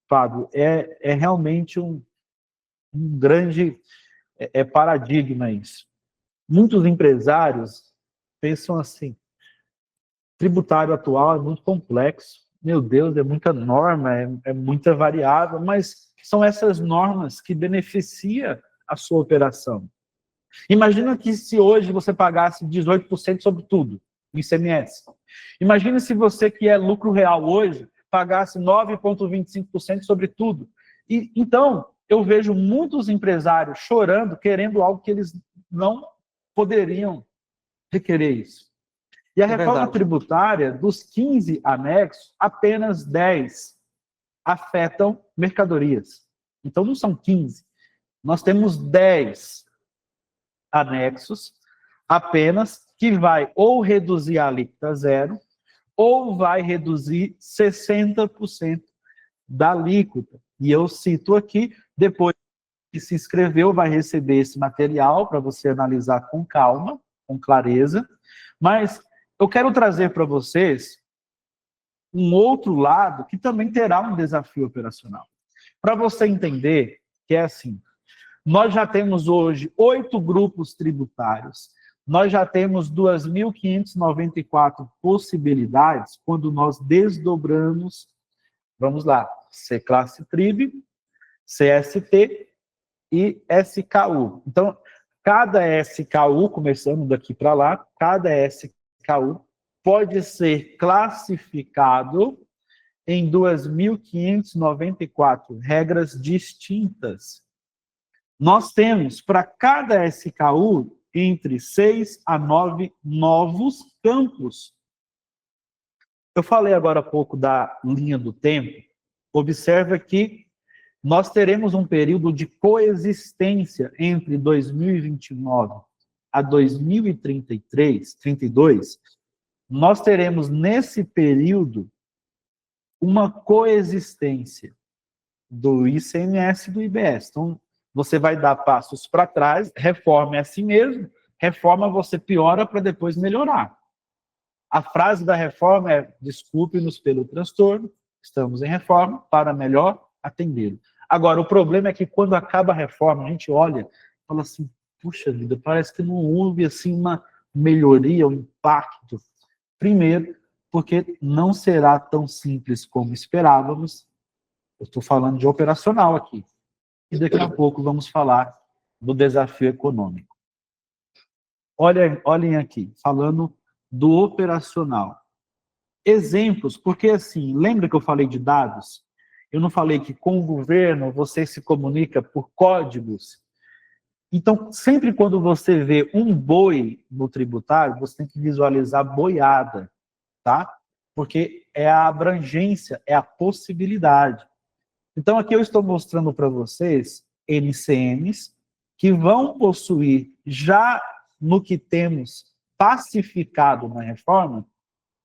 Fábio, é realmente um grande paradigma isso. Muitos empresários pensam assim, tributário atual é muito complexo, meu Deus, é muita norma, é muita variável, mas são essas normas que beneficiam a sua operação. Imagina que se hoje você pagasse 18% sobre tudo, no ICMS. Imagina se você, que é lucro real hoje, pagasse 9,25% sobre tudo. E, então, eu vejo muitos empresários chorando, querendo algo que eles não poderiam requerer isso. E a reforma tributária, dos 15 anexos, apenas 10 afetam mercadorias. Então, não são 15. Nós temos 10 anexos apenas que vai ou reduzir a alíquota zero ou vai reduzir 60% da alíquota. E eu cito aqui, depois que se inscreveu, vai receber esse material para você analisar com calma, com clareza, mas eu quero trazer para vocês um outro lado que também terá um desafio operacional. Para você entender que é assim, nós já temos hoje 8 grupos tributários, nós já temos 2.594 possibilidades quando nós desdobramos, vamos lá, C-Classe Trib, CST e SKU. Então, cada SKU, começando daqui para lá, cada SKU pode ser classificado em 2.594 regras distintas. Nós temos, para cada SKU, entre 6 a 9 novos campos. Eu falei agora há pouco da linha do tempo. Observa que nós teremos um período de coexistência entre 2029 a 2033, 32, nós teremos nesse período uma coexistência do ICMS e do IBS. Então, você vai dar passos para trás, reforma é assim mesmo, reforma você piora para depois melhorar. A frase da reforma é: desculpe-nos pelo transtorno, estamos em reforma para melhor atendê-lo. Agora, o problema é que quando acaba a reforma, a gente olha e fala assim, puxa vida, parece que não houve assim uma melhoria, um impacto. Primeiro, porque não será tão simples como esperávamos. Eu estou falando de operacional aqui. E daqui a pouco vamos falar do desafio econômico. Olhem aqui, falando do operacional. Exemplos, porque assim, lembra que eu falei de dados? Eu não falei que com o governo você se comunica por códigos. Então, sempre quando você vê um boi no tributário, você tem que visualizar boiada, tá? Porque é a abrangência, é a possibilidade. Então, aqui eu estou mostrando para vocês NCMs que vão possuir, já no que temos pacificado na reforma,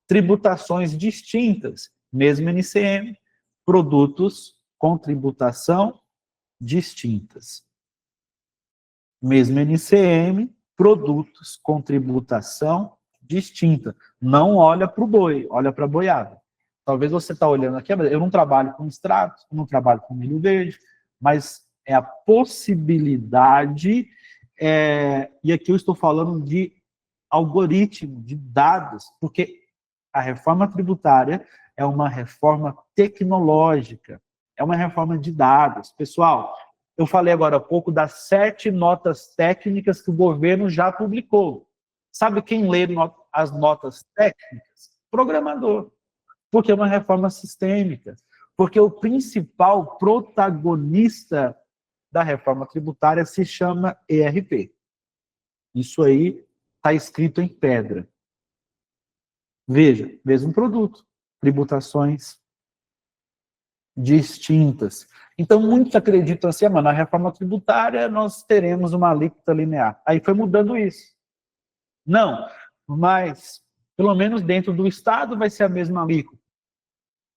tributações distintas, mesmo NCM, produtos com tributação distintas. Mesmo NCM, produtos com tributação distinta. Não olha para o boi, olha para a boiada. Talvez você está olhando aqui, eu não trabalho com extratos, eu não trabalho com milho verde, mas é a possibilidade, e aqui eu estou falando de algoritmo, de dados, porque a reforma tributária é uma reforma tecnológica, é uma reforma de dados. Pessoal, eu falei agora há pouco das 7 notas técnicas que o governo já publicou. Sabe quem lê as notas técnicas? Programador. Porque é uma reforma sistêmica. Porque o principal protagonista da reforma tributária se chama ERP. Isso aí está escrito em pedra. Veja, mesmo produto, tributações distintas. Então, muitos acreditam assim, na reforma tributária nós teremos uma alíquota linear. Aí foi mudando isso. Não, mas pelo menos dentro do Estado vai ser a mesma alíquota.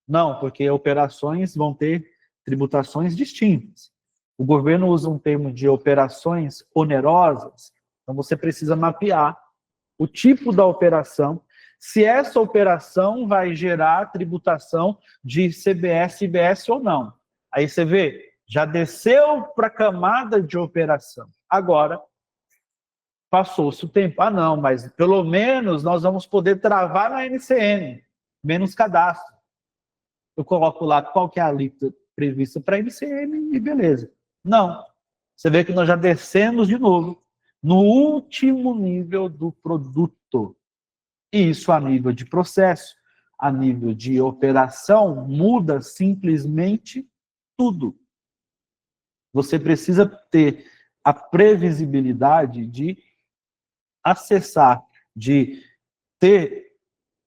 Não, porque operações vão ter tributações distintas. O governo usa um termo de operações onerosas, então você precisa mapear o tipo da operação, se essa operação vai gerar tributação de CBS, IBS ou não. Aí você vê, já desceu para a camada de operação. Agora, passou-se o tempo. Ah, não, mas pelo menos nós vamos poder travar na NCM, menos cadastro. Eu coloco lá qual que é a alíquota prevista para a NCM e beleza. Não. Você vê que nós já descemos de novo no último nível do produto. E isso a nível de processo, a nível de operação, muda simplesmente tudo. Você precisa ter a previsibilidade de acessar, de ter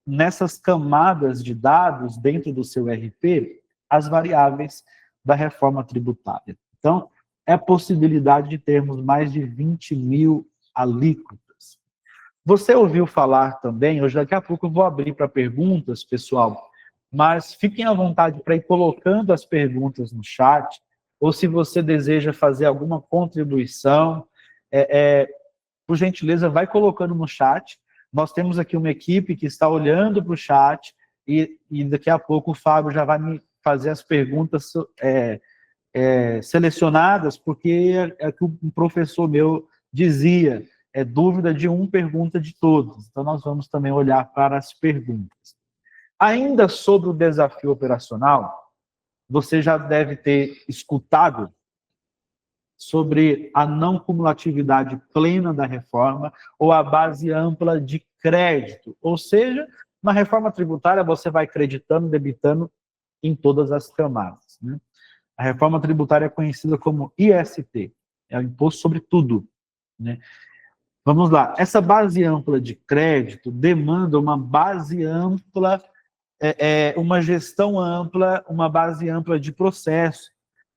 nessas camadas de dados dentro do seu RP as variáveis da reforma tributária. Então, é a possibilidade de termos mais de 20 mil alíquotas. Você ouviu falar também, hoje daqui a pouco eu vou abrir para perguntas, pessoal, mas fiquem à vontade para ir colocando as perguntas no chat, ou se você deseja fazer alguma contribuição, por gentileza, vai colocando no chat. Nós temos aqui uma equipe que está olhando para o chat e daqui a pouco o Fábio já vai me fazer as perguntas selecionadas, porque é que um professor meu dizia, dúvida de um, pergunta de todos. Então, nós vamos também olhar para as perguntas. Ainda sobre o desafio operacional, você já deve ter escutado sobre a não cumulatividade plena da reforma ou a base ampla de crédito. Ou seja, na reforma tributária você vai creditando, debitando em todas as camadas, né? A reforma tributária é conhecida como IST, é o Imposto sobre Tudo, né? Vamos lá, essa base ampla de crédito demanda uma base ampla, uma gestão ampla, uma base ampla de processo,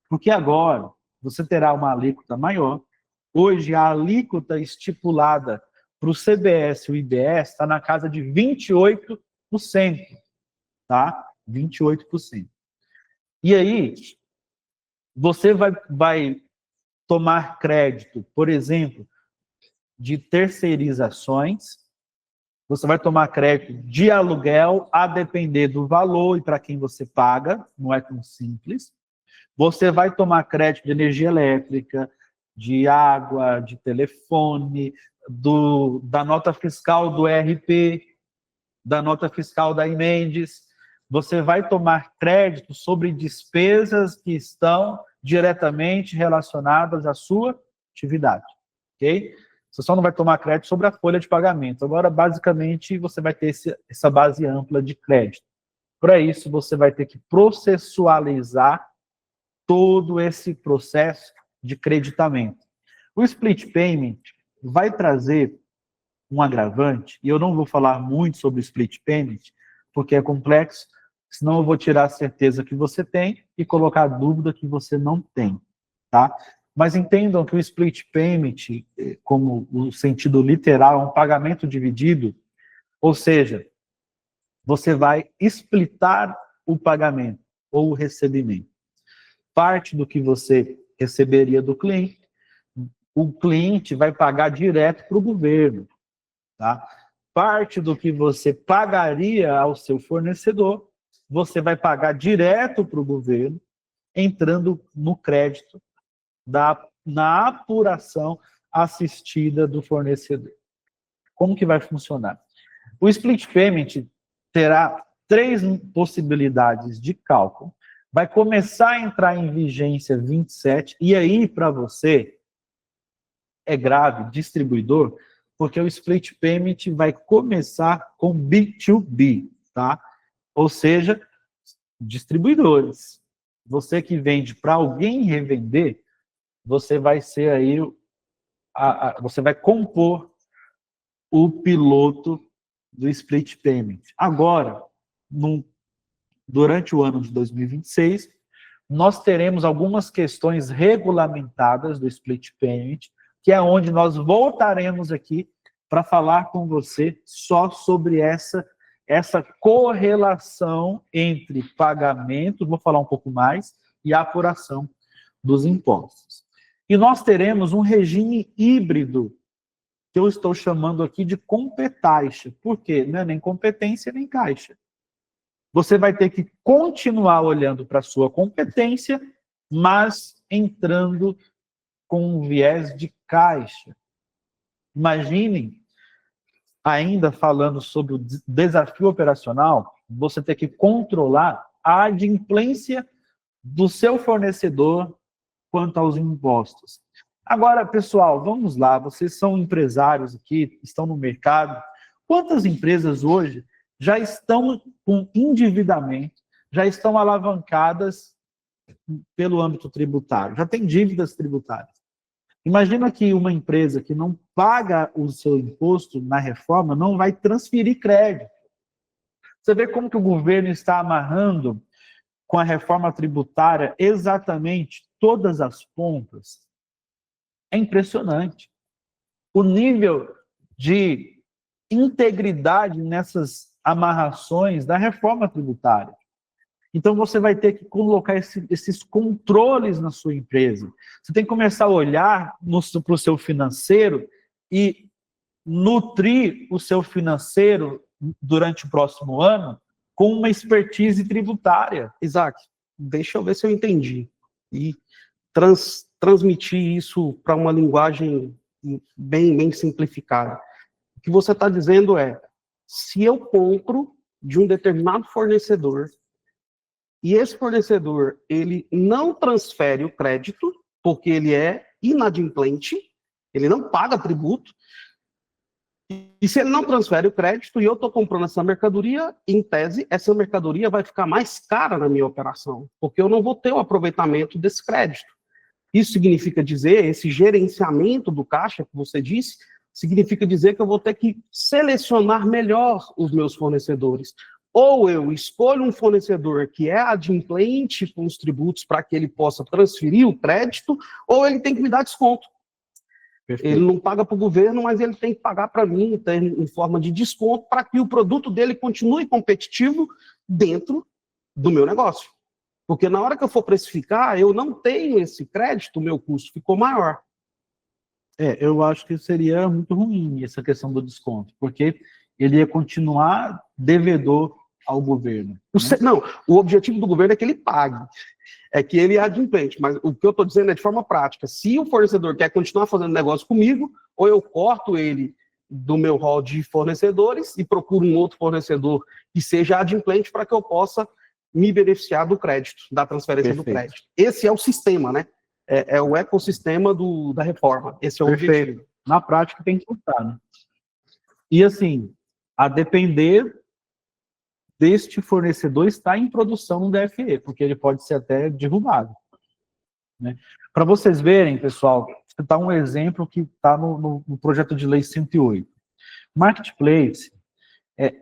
porque agora você terá uma alíquota maior. Hoje, a alíquota estipulada para o CBS e o IBS está na casa de 28%, tá? 28%. E aí, você vai tomar crédito, por exemplo, de terceirizações, você vai tomar crédito de aluguel, a depender do valor e para quem você paga, não é tão simples. Você vai tomar crédito de energia elétrica, de água, de telefone, da nota fiscal do ERP, da nota fiscal da Emendes. Você vai tomar crédito sobre despesas que estão diretamente relacionadas à sua atividade, ok? Você só não vai tomar crédito sobre a folha de pagamento. Agora, basicamente, você vai ter essa base ampla de crédito. Para isso, você vai ter que processualizar todo esse processo de creditamento. O split payment vai trazer um agravante, e eu não vou falar muito sobre o split payment, porque é complexo, senão eu vou tirar a certeza que você tem e colocar a dúvida que você não tem, tá? Mas entendam que o split payment, como o sentido literal, é um pagamento dividido, ou seja, você vai splitar o pagamento ou o recebimento. Parte do que você receberia do cliente, o cliente vai pagar direto para o governo, tá? Parte do que você pagaria ao seu fornecedor, você vai pagar direto para o governo, entrando no crédito na apuração assistida do fornecedor. Como que vai funcionar? O split payment terá 3 possibilidades de cálculo. Vai começar a entrar em vigência 27, e aí, para você, é grave, distribuidor, porque o split payment vai começar com B2B, tá? Ou seja, distribuidores. Você que vende para alguém revender, você vai ser aí, você vai compor o piloto do split payment. Agora, durante o ano de 2026, nós teremos algumas questões regulamentadas do split payment, que é onde nós voltaremos aqui para falar com você só sobre essa correlação entre pagamento, vou falar um pouco mais, e a apuração dos impostos. E nós teremos um regime híbrido, que eu estou chamando aqui de competaixa. Por quê? Não é nem competência nem caixa. Você vai ter que continuar olhando para a sua competência, mas entrando com um viés de caixa. Imaginem, ainda falando sobre o desafio operacional, você ter que controlar a adimplência do seu fornecedor quanto aos impostos. Agora, pessoal, vamos lá, vocês são empresários aqui, estão no mercado. Quantas empresas hoje já estão com endividamento, já estão alavancadas pelo âmbito tributário, já tem dívidas tributárias? Imagina que uma empresa que não paga o seu imposto na reforma não vai transferir crédito. Você vê como que o governo está amarrando com a reforma tributária exatamente todas as pontas? É impressionante. O nível de integridade nessas amarrações da reforma tributária. Então, você vai ter que colocar esses controles na sua empresa. Você tem que começar a olhar para o seu financeiro e nutrir o seu financeiro durante o próximo ano com uma expertise tributária. Isaac, deixa eu ver se eu entendi. E transmitir isso para uma linguagem bem simplificada. O que você está dizendo é, se eu compro de um determinado fornecedor e esse fornecedor ele não transfere o crédito, porque ele é inadimplente, ele não paga tributo, e se ele não transfere o crédito e eu estou comprando essa mercadoria, em tese, essa mercadoria vai ficar mais cara na minha operação, porque eu não vou ter o aproveitamento desse crédito. Isso significa dizer, esse gerenciamento do caixa que você disse, significa dizer que eu vou ter que selecionar melhor os meus fornecedores. Ou eu escolho um fornecedor que é adimplente com os tributos para que ele possa transferir o crédito, ou ele tem que me dar desconto. Perfeito. Ele não paga para o governo, mas ele tem que pagar para mim em forma de desconto para que o produto dele continue competitivo dentro do meu negócio. Porque na hora que eu for precificar, eu não tenho esse crédito, o meu custo ficou maior. Eu acho que seria muito ruim essa questão do desconto, porque ele ia continuar devedor ao governo. Né? Não, o objetivo do governo é que ele pague, é que ele é adimplente, mas o que eu estou dizendo é de forma prática. Se o fornecedor quer continuar fazendo negócio comigo, ou eu corto ele do meu rol de fornecedores e procuro um outro fornecedor que seja adimplente para que eu possa me beneficiar do crédito, da transferência do crédito. Esse é o sistema, né? É o ecossistema da reforma. Esse é o objetivo. Na prática tem que funcionar, né? E assim, a depender deste fornecedor estar em produção no DFE, porque ele pode ser até derrubado. Né? Para vocês verem, pessoal, vou citar um exemplo que está no projeto de lei 108. Marketplace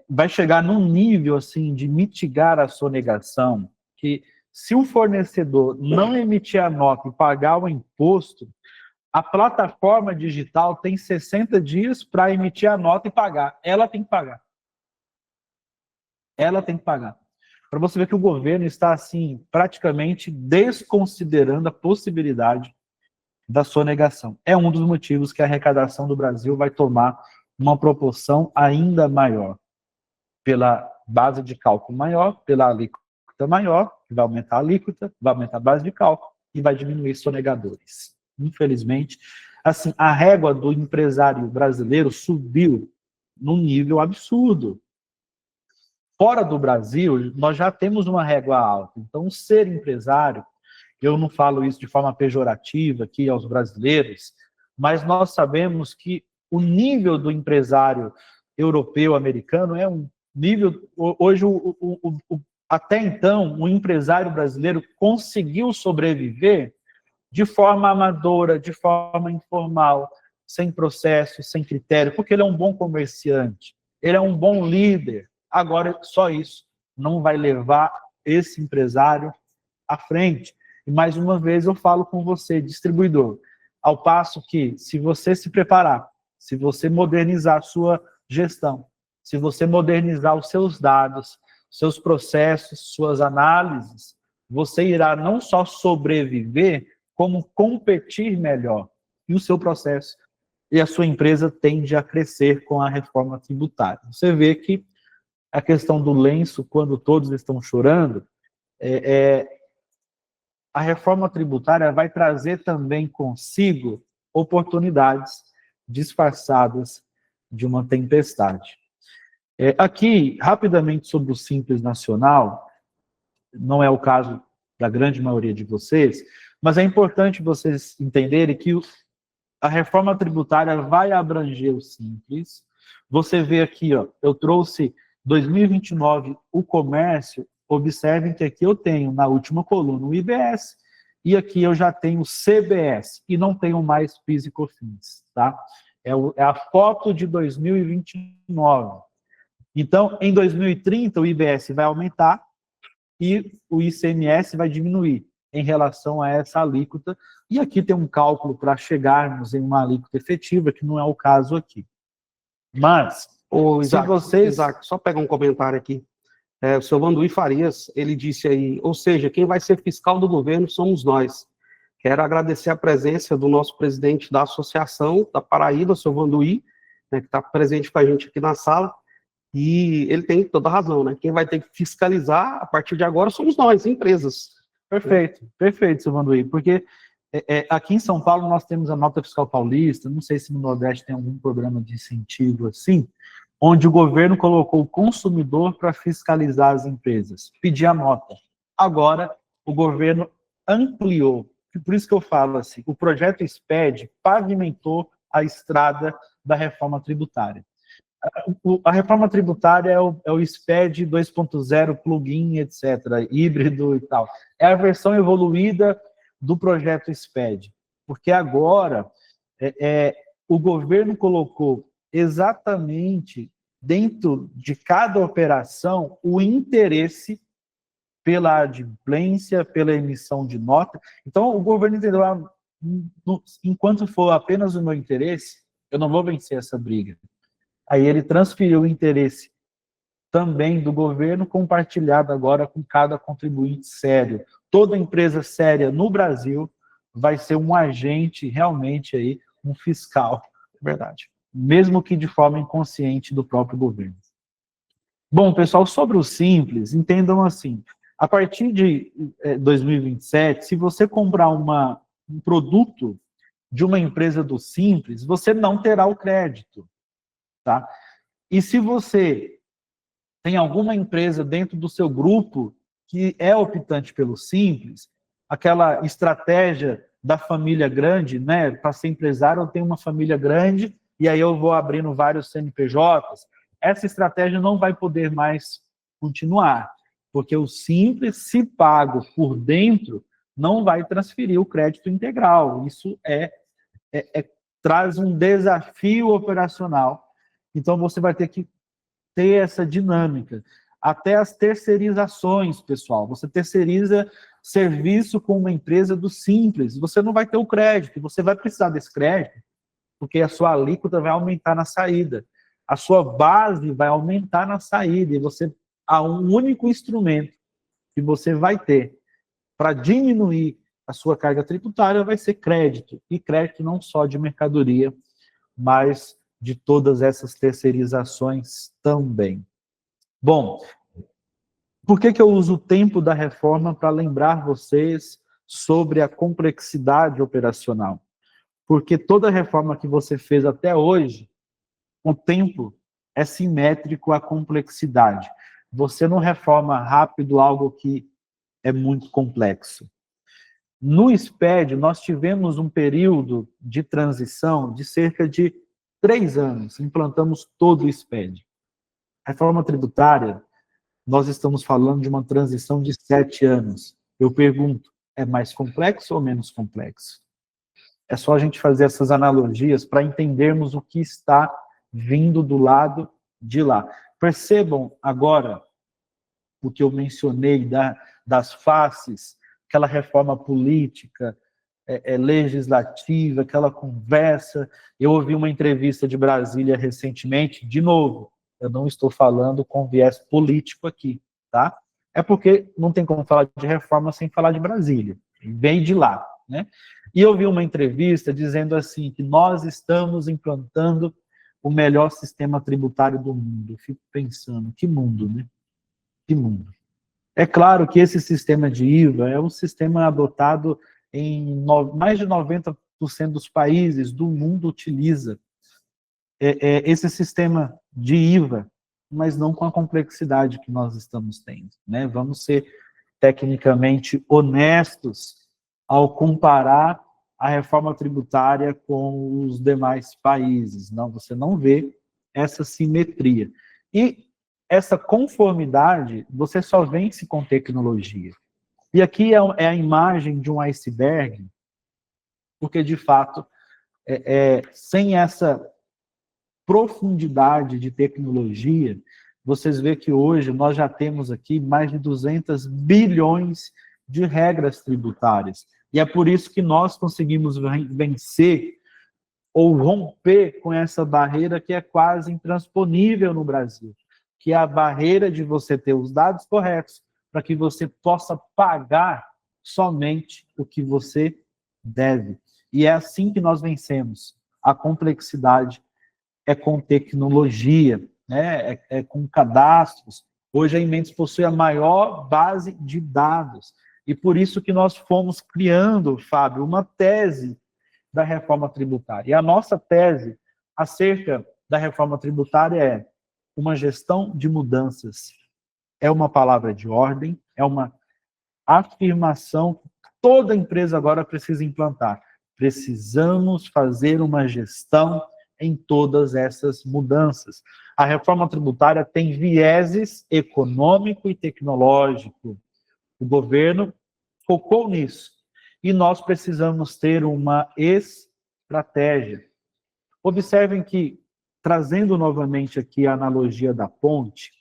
vai chegar num nível assim de mitigar a sonegação, que se o fornecedor não emitir a nota e pagar o imposto, a plataforma digital tem 60 dias para emitir a nota e pagar. Ela tem que pagar. Ela tem que pagar. Para você ver que o governo está, assim, praticamente desconsiderando a possibilidade da sonegação. É um dos motivos que a arrecadação do Brasil vai tomar uma proporção ainda maior. Pela base de cálculo maior, pela alíquota maior, que vai aumentar a alíquota, vai aumentar a base de cálculo e vai diminuir sonegadores. Infelizmente, assim, a régua do empresário brasileiro subiu num nível absurdo. Fora do Brasil, nós já temos uma régua alta. Então, ser empresário, eu não falo isso de forma pejorativa aqui aos brasileiros, mas nós sabemos que o nível do empresário europeu, americano, é um nível... Hoje, até então, o empresário brasileiro conseguiu sobreviver de forma amadora, de forma informal, sem processo, sem critério, porque ele é um bom comerciante, ele é um bom líder. Agora, só isso não vai levar esse empresário à frente. E, mais uma vez, eu falo com você, distribuidor, ao passo que, se você se preparar, se você modernizar a sua gestão, se você modernizar os seus dados, seus processos, suas análises, você irá não só sobreviver, como competir melhor. E o seu processo e a sua empresa tende a crescer com a reforma tributária. Você vê que a questão do lenço, quando todos estão chorando, a reforma tributária vai trazer também consigo oportunidades disfarçadas de uma tempestade. Aqui, rapidamente, sobre o Simples Nacional, não é o caso da grande maioria de vocês, mas é importante vocês entenderem que a reforma tributária vai abranger o Simples. Você vê aqui, ó, eu trouxe 2029 o comércio, observem que aqui eu tenho na última coluna o IBS, e aqui eu já tenho o CBS, e não tenho mais PIS e COFINS, tá? É a foto de 2029. Então, em 2030, o IBS vai aumentar e o ICMS vai diminuir em relação a essa alíquota. E aqui tem um cálculo para chegarmos em uma alíquota efetiva, que não é o caso aqui. Mas, Isaac, só pegar um comentário aqui. O senhor Vanduí Farias, ele disse aí, ou seja, quem vai ser fiscal do governo somos nós. Quero agradecer a presença do nosso presidente da associação da Paraíba, o senhor Vanduí, né, que está presente com a gente aqui na sala, e ele tem toda a razão, né? Quem vai ter que fiscalizar a partir de agora somos nós, empresas. Perfeito, perfeito, seu Vanduí, porque aqui em São Paulo nós temos a nota fiscal paulista, não sei se no Nordeste tem algum programa de incentivo assim, onde o governo colocou o consumidor para fiscalizar as empresas, pedir a nota. Agora, o governo ampliou, por isso que eu falo assim, o projeto SPED pavimentou a estrada da reforma tributária. A reforma tributária é o SPED 2.0, plugin, etc., híbrido e tal. É a versão evoluída do projeto SPED, porque agora o governo colocou exatamente dentro de cada operação o interesse pela adimplência, pela emissão de nota. Então, o governo entendeu, enquanto for apenas o meu interesse, eu não vou vencer essa briga. Aí ele transferiu o interesse também do governo, compartilhado agora com cada contribuinte sério. Toda empresa séria no Brasil vai ser um agente, realmente, aí, um fiscal, verdade, mesmo que de forma inconsciente do próprio governo. Bom, pessoal, sobre o Simples, entendam assim, a partir de 2027, se você comprar um produto de uma empresa do Simples, você não terá o crédito, tá? E se você tem alguma empresa dentro do seu grupo que é optante pelo Simples, aquela estratégia da família grande, né? Para ser empresário, eu tenho uma família grande e aí eu vou abrindo vários CNPJs. Essa estratégia não vai poder mais continuar, porque o Simples, se pago por dentro, não vai transferir o crédito integral. Isso traz um desafio operacional. Então, você vai ter que ter essa dinâmica. Até as terceirizações, pessoal. Você terceiriza serviço com uma empresa do Simples. Você não vai ter o crédito. Você vai precisar desse crédito porque a sua alíquota vai aumentar na saída. A sua base vai aumentar na saída. E você há um único instrumento que você vai ter para diminuir a sua carga tributária vai ser crédito. E crédito não só de mercadoria, mas de todas essas terceirizações também. Bom, por que eu uso o tempo da reforma para lembrar vocês sobre a complexidade operacional? Porque toda reforma que você fez até hoje, o tempo é simétrico à complexidade. Você não reforma rápido algo que é muito complexo. No SPED, nós tivemos um período de transição de cerca de 3 anos. Implantamos todo o SPED. A reforma tributária, nós estamos falando de uma transição de 7 anos. Eu pergunto, é mais complexo ou menos complexo? É só a gente fazer essas analogias para entendermos o que está vindo do lado de lá. Percebam agora o que eu mencionei das faces, aquela reforma política, legislativa, aquela conversa. Eu ouvi uma entrevista de Brasília recentemente, de novo, eu não estou falando com viés político aqui, tá? É porque não tem como falar de reforma sem falar de Brasília, vem de lá, né? E eu vi uma entrevista dizendo assim, que nós estamos implantando o melhor sistema tributário do mundo. Eu fico pensando, que mundo, né? Que mundo. É claro que esse sistema de IVA é um sistema adotado em mais de 90% dos países do mundo utiliza esse sistema de IVA, mas não com a complexidade que nós estamos tendo, né? Vamos ser tecnicamente honestos ao comparar a reforma tributária com os demais países. Não, você não vê essa simetria. E essa conformidade você só vence com tecnologia. E aqui é a imagem de um iceberg, porque, de fato, sem essa profundidade de tecnologia, vocês veem que hoje nós já temos aqui mais de 200 bilhões de regras tributárias. E é por isso que nós conseguimos vencer ou romper com essa barreira que é quase intransponível no Brasil, que é a barreira de você ter os dados corretos para que você possa pagar somente o que você deve. E é assim que nós vencemos. A complexidade é com tecnologia, né? É com cadastros. Hoje a Inmentos possui a maior base de dados. E por isso que nós fomos criando, Fábio, uma tese da reforma tributária. E a nossa tese acerca da reforma tributária é uma gestão de mudanças. É uma palavra de ordem, é uma afirmação que toda empresa agora precisa implantar. Precisamos fazer uma gestão em todas essas mudanças. A reforma tributária tem vieses econômico e tecnológico. O governo focou nisso. E nós precisamos ter uma estratégia. Observem que, trazendo novamente aqui a analogia da ponte,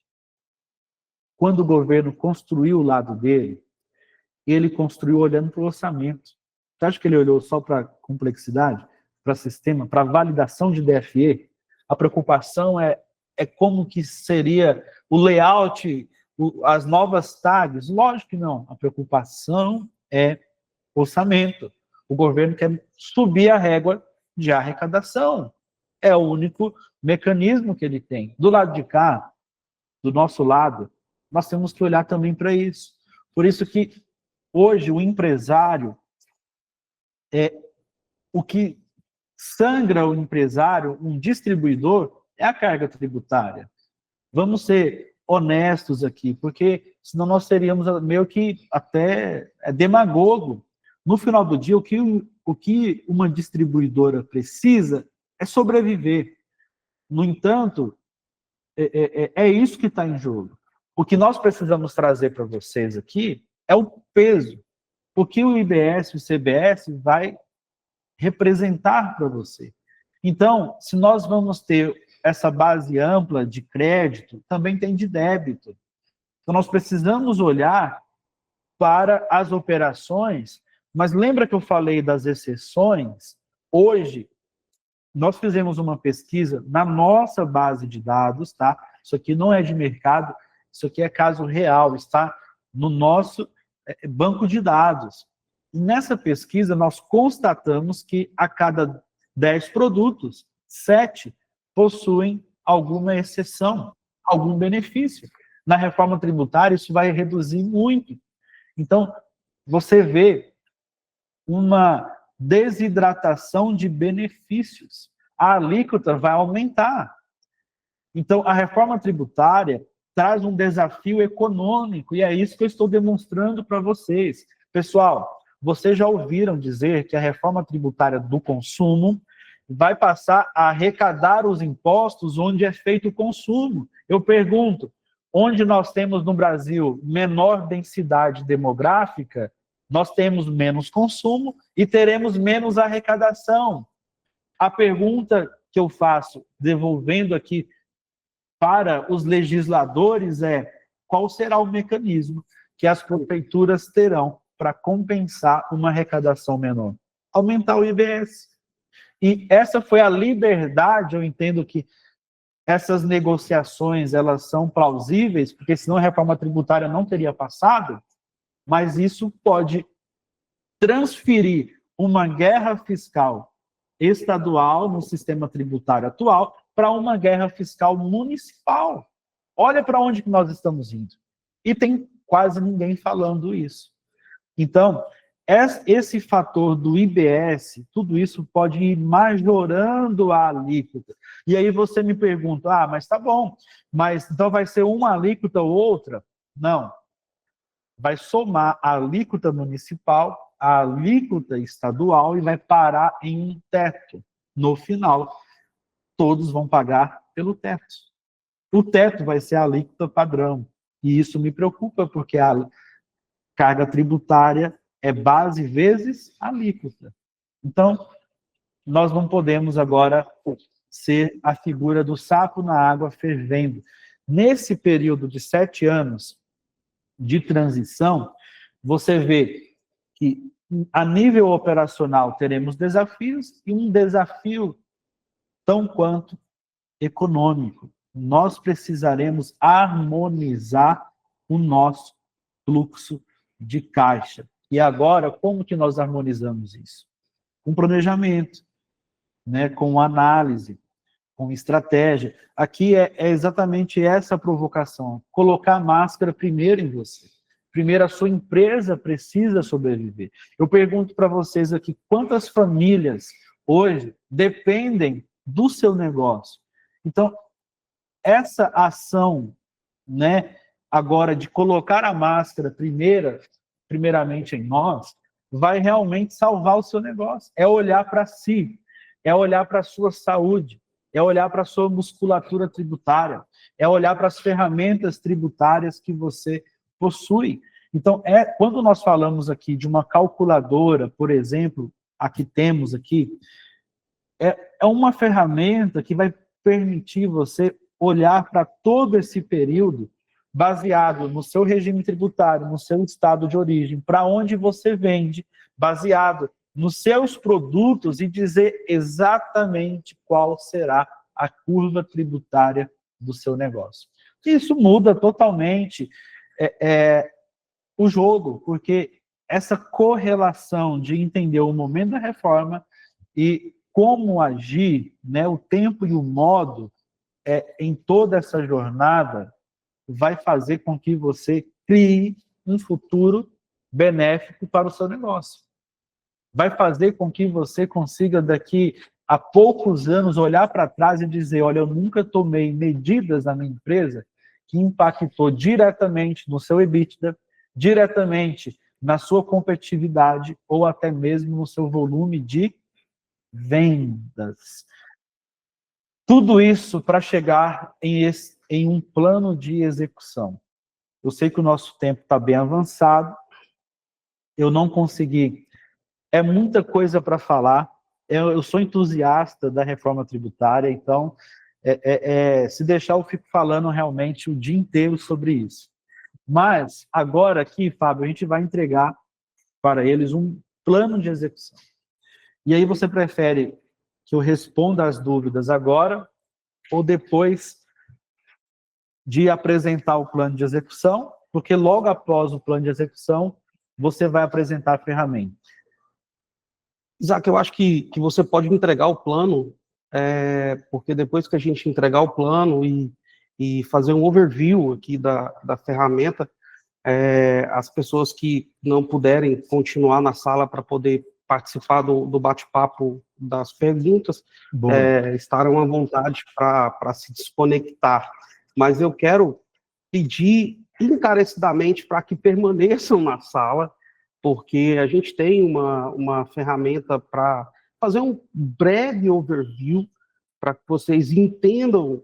quando o governo construiu o lado dele, ele construiu olhando para o orçamento. Você acha que ele olhou só para complexidade, para sistema, para validação de DFE? A preocupação é como que seria o layout, as novas tags? Lógico que não. A preocupação é orçamento. O governo quer subir a régua de arrecadação. É o único mecanismo que ele tem. Do lado de cá, do nosso lado, nós temos que olhar também para isso. Por isso que hoje o empresário, o que sangra o empresário, um distribuidor, é a carga tributária. Vamos ser honestos aqui, porque senão nós seríamos meio que até demagogo. No final do dia, o que uma distribuidora precisa é sobreviver. No entanto, é isso que está em jogo. O que nós precisamos trazer para vocês aqui é o peso. O que o IBS e o CBS vai representar para você. Então, se nós vamos ter essa base ampla de crédito, também tem de débito. Então, nós precisamos olhar para as operações, mas lembra que eu falei das exceções? Hoje, nós fizemos uma pesquisa na nossa base de dados, tá? Isso aqui não é de mercado, isso aqui é caso real, está no nosso banco de dados. E nessa pesquisa, nós constatamos que a cada 10 produtos, 7 possuem alguma exceção, algum benefício. Na reforma tributária, isso vai reduzir muito. Então, você vê uma desidratação de benefícios. A alíquota vai aumentar. Então, a reforma tributária traz um desafio econômico, e é isso que eu estou demonstrando para vocês. Pessoal, vocês já ouviram dizer que a reforma tributária do consumo vai passar a arrecadar os impostos onde é feito o consumo. Eu pergunto, onde nós temos no Brasil menor densidade demográfica, nós temos menos consumo e teremos menos arrecadação. A pergunta que eu faço, devolvendo aqui para os legisladores, é: qual será o mecanismo que as prefeituras terão para compensar uma arrecadação menor? Aumentar o IBS. E essa foi a liberdade, eu entendo que essas negociações, elas são plausíveis, porque senão a reforma tributária não teria passado, mas isso pode transferir uma guerra fiscal estadual no sistema tributário atual para uma guerra fiscal municipal. Olha para onde que nós estamos indo. E tem quase ninguém falando isso. Então, esse fator do IBS, tudo isso pode ir majorando a alíquota. E aí você me pergunta, mas tá bom, mas então vai ser uma alíquota ou outra? Não. Vai somar a alíquota municipal, a alíquota estadual e vai parar em um teto. No final, todos vão pagar pelo teto. O teto vai ser a alíquota padrão. E isso me preocupa, porque a carga tributária é base vezes alíquota. Então, nós não podemos agora ser a figura do sapo na água fervendo. Nesse período de 7 anos de transição, você vê que a nível operacional teremos desafios e um desafio tão quanto econômico. Nós precisaremos harmonizar o nosso fluxo de caixa. E agora, como que nós harmonizamos isso? Com planejamento, né? Com análise, com estratégia. Aqui é exatamente essa provocação. Colocar a máscara primeiro em você. Primeiro, a sua empresa precisa sobreviver. Eu pergunto para vocês aqui, quantas famílias hoje dependem do seu negócio? Então, essa ação, né, agora de colocar a máscara primeiramente em nós, vai realmente salvar o seu negócio. É olhar para si, é olhar para a sua saúde, é olhar para a sua musculatura tributária, é olhar para as ferramentas tributárias que você possui. Então, quando nós falamos aqui de uma calculadora, por exemplo, a que temos aqui, é uma ferramenta que vai permitir você olhar para todo esse período baseado no seu regime tributário, no seu estado de origem, para onde você vende, baseado nos seus produtos e dizer exatamente qual será a curva tributária do seu negócio. Isso muda totalmente o jogo, porque essa correlação de entender o momento da reforma e como agir, né, o tempo e o modo em toda essa jornada vai fazer com que você crie um futuro benéfico para o seu negócio. Vai fazer com que você consiga, daqui a poucos anos, olhar para trás e dizer, olha, eu nunca tomei medidas na minha empresa que impactou diretamente no seu EBITDA, diretamente na sua competitividade ou até mesmo no seu volume de vendas. Tudo isso para chegar em um plano de execução. Eu sei que o nosso tempo está bem avançado, eu não consegui. É muita coisa para falar. Eu sou entusiasta da reforma tributária, então, se deixar, eu fico falando realmente o dia inteiro sobre isso. Mas, agora aqui, Fábio, a gente vai entregar para eles um plano de execução. E aí você prefere que eu responda as dúvidas agora ou depois de apresentar o plano de execução? Porque logo após o plano de execução, você vai apresentar a ferramenta. Isaac, eu acho que você pode entregar o plano, porque depois que a gente entregar o plano e fazer um overview aqui da ferramenta, as pessoas que não puderem continuar na sala para poder participar do bate-papo das perguntas, estarão à vontade para se desconectar. Mas eu quero pedir encarecidamente para que permaneçam na sala, porque a gente tem uma ferramenta para fazer um breve overview, para que vocês entendam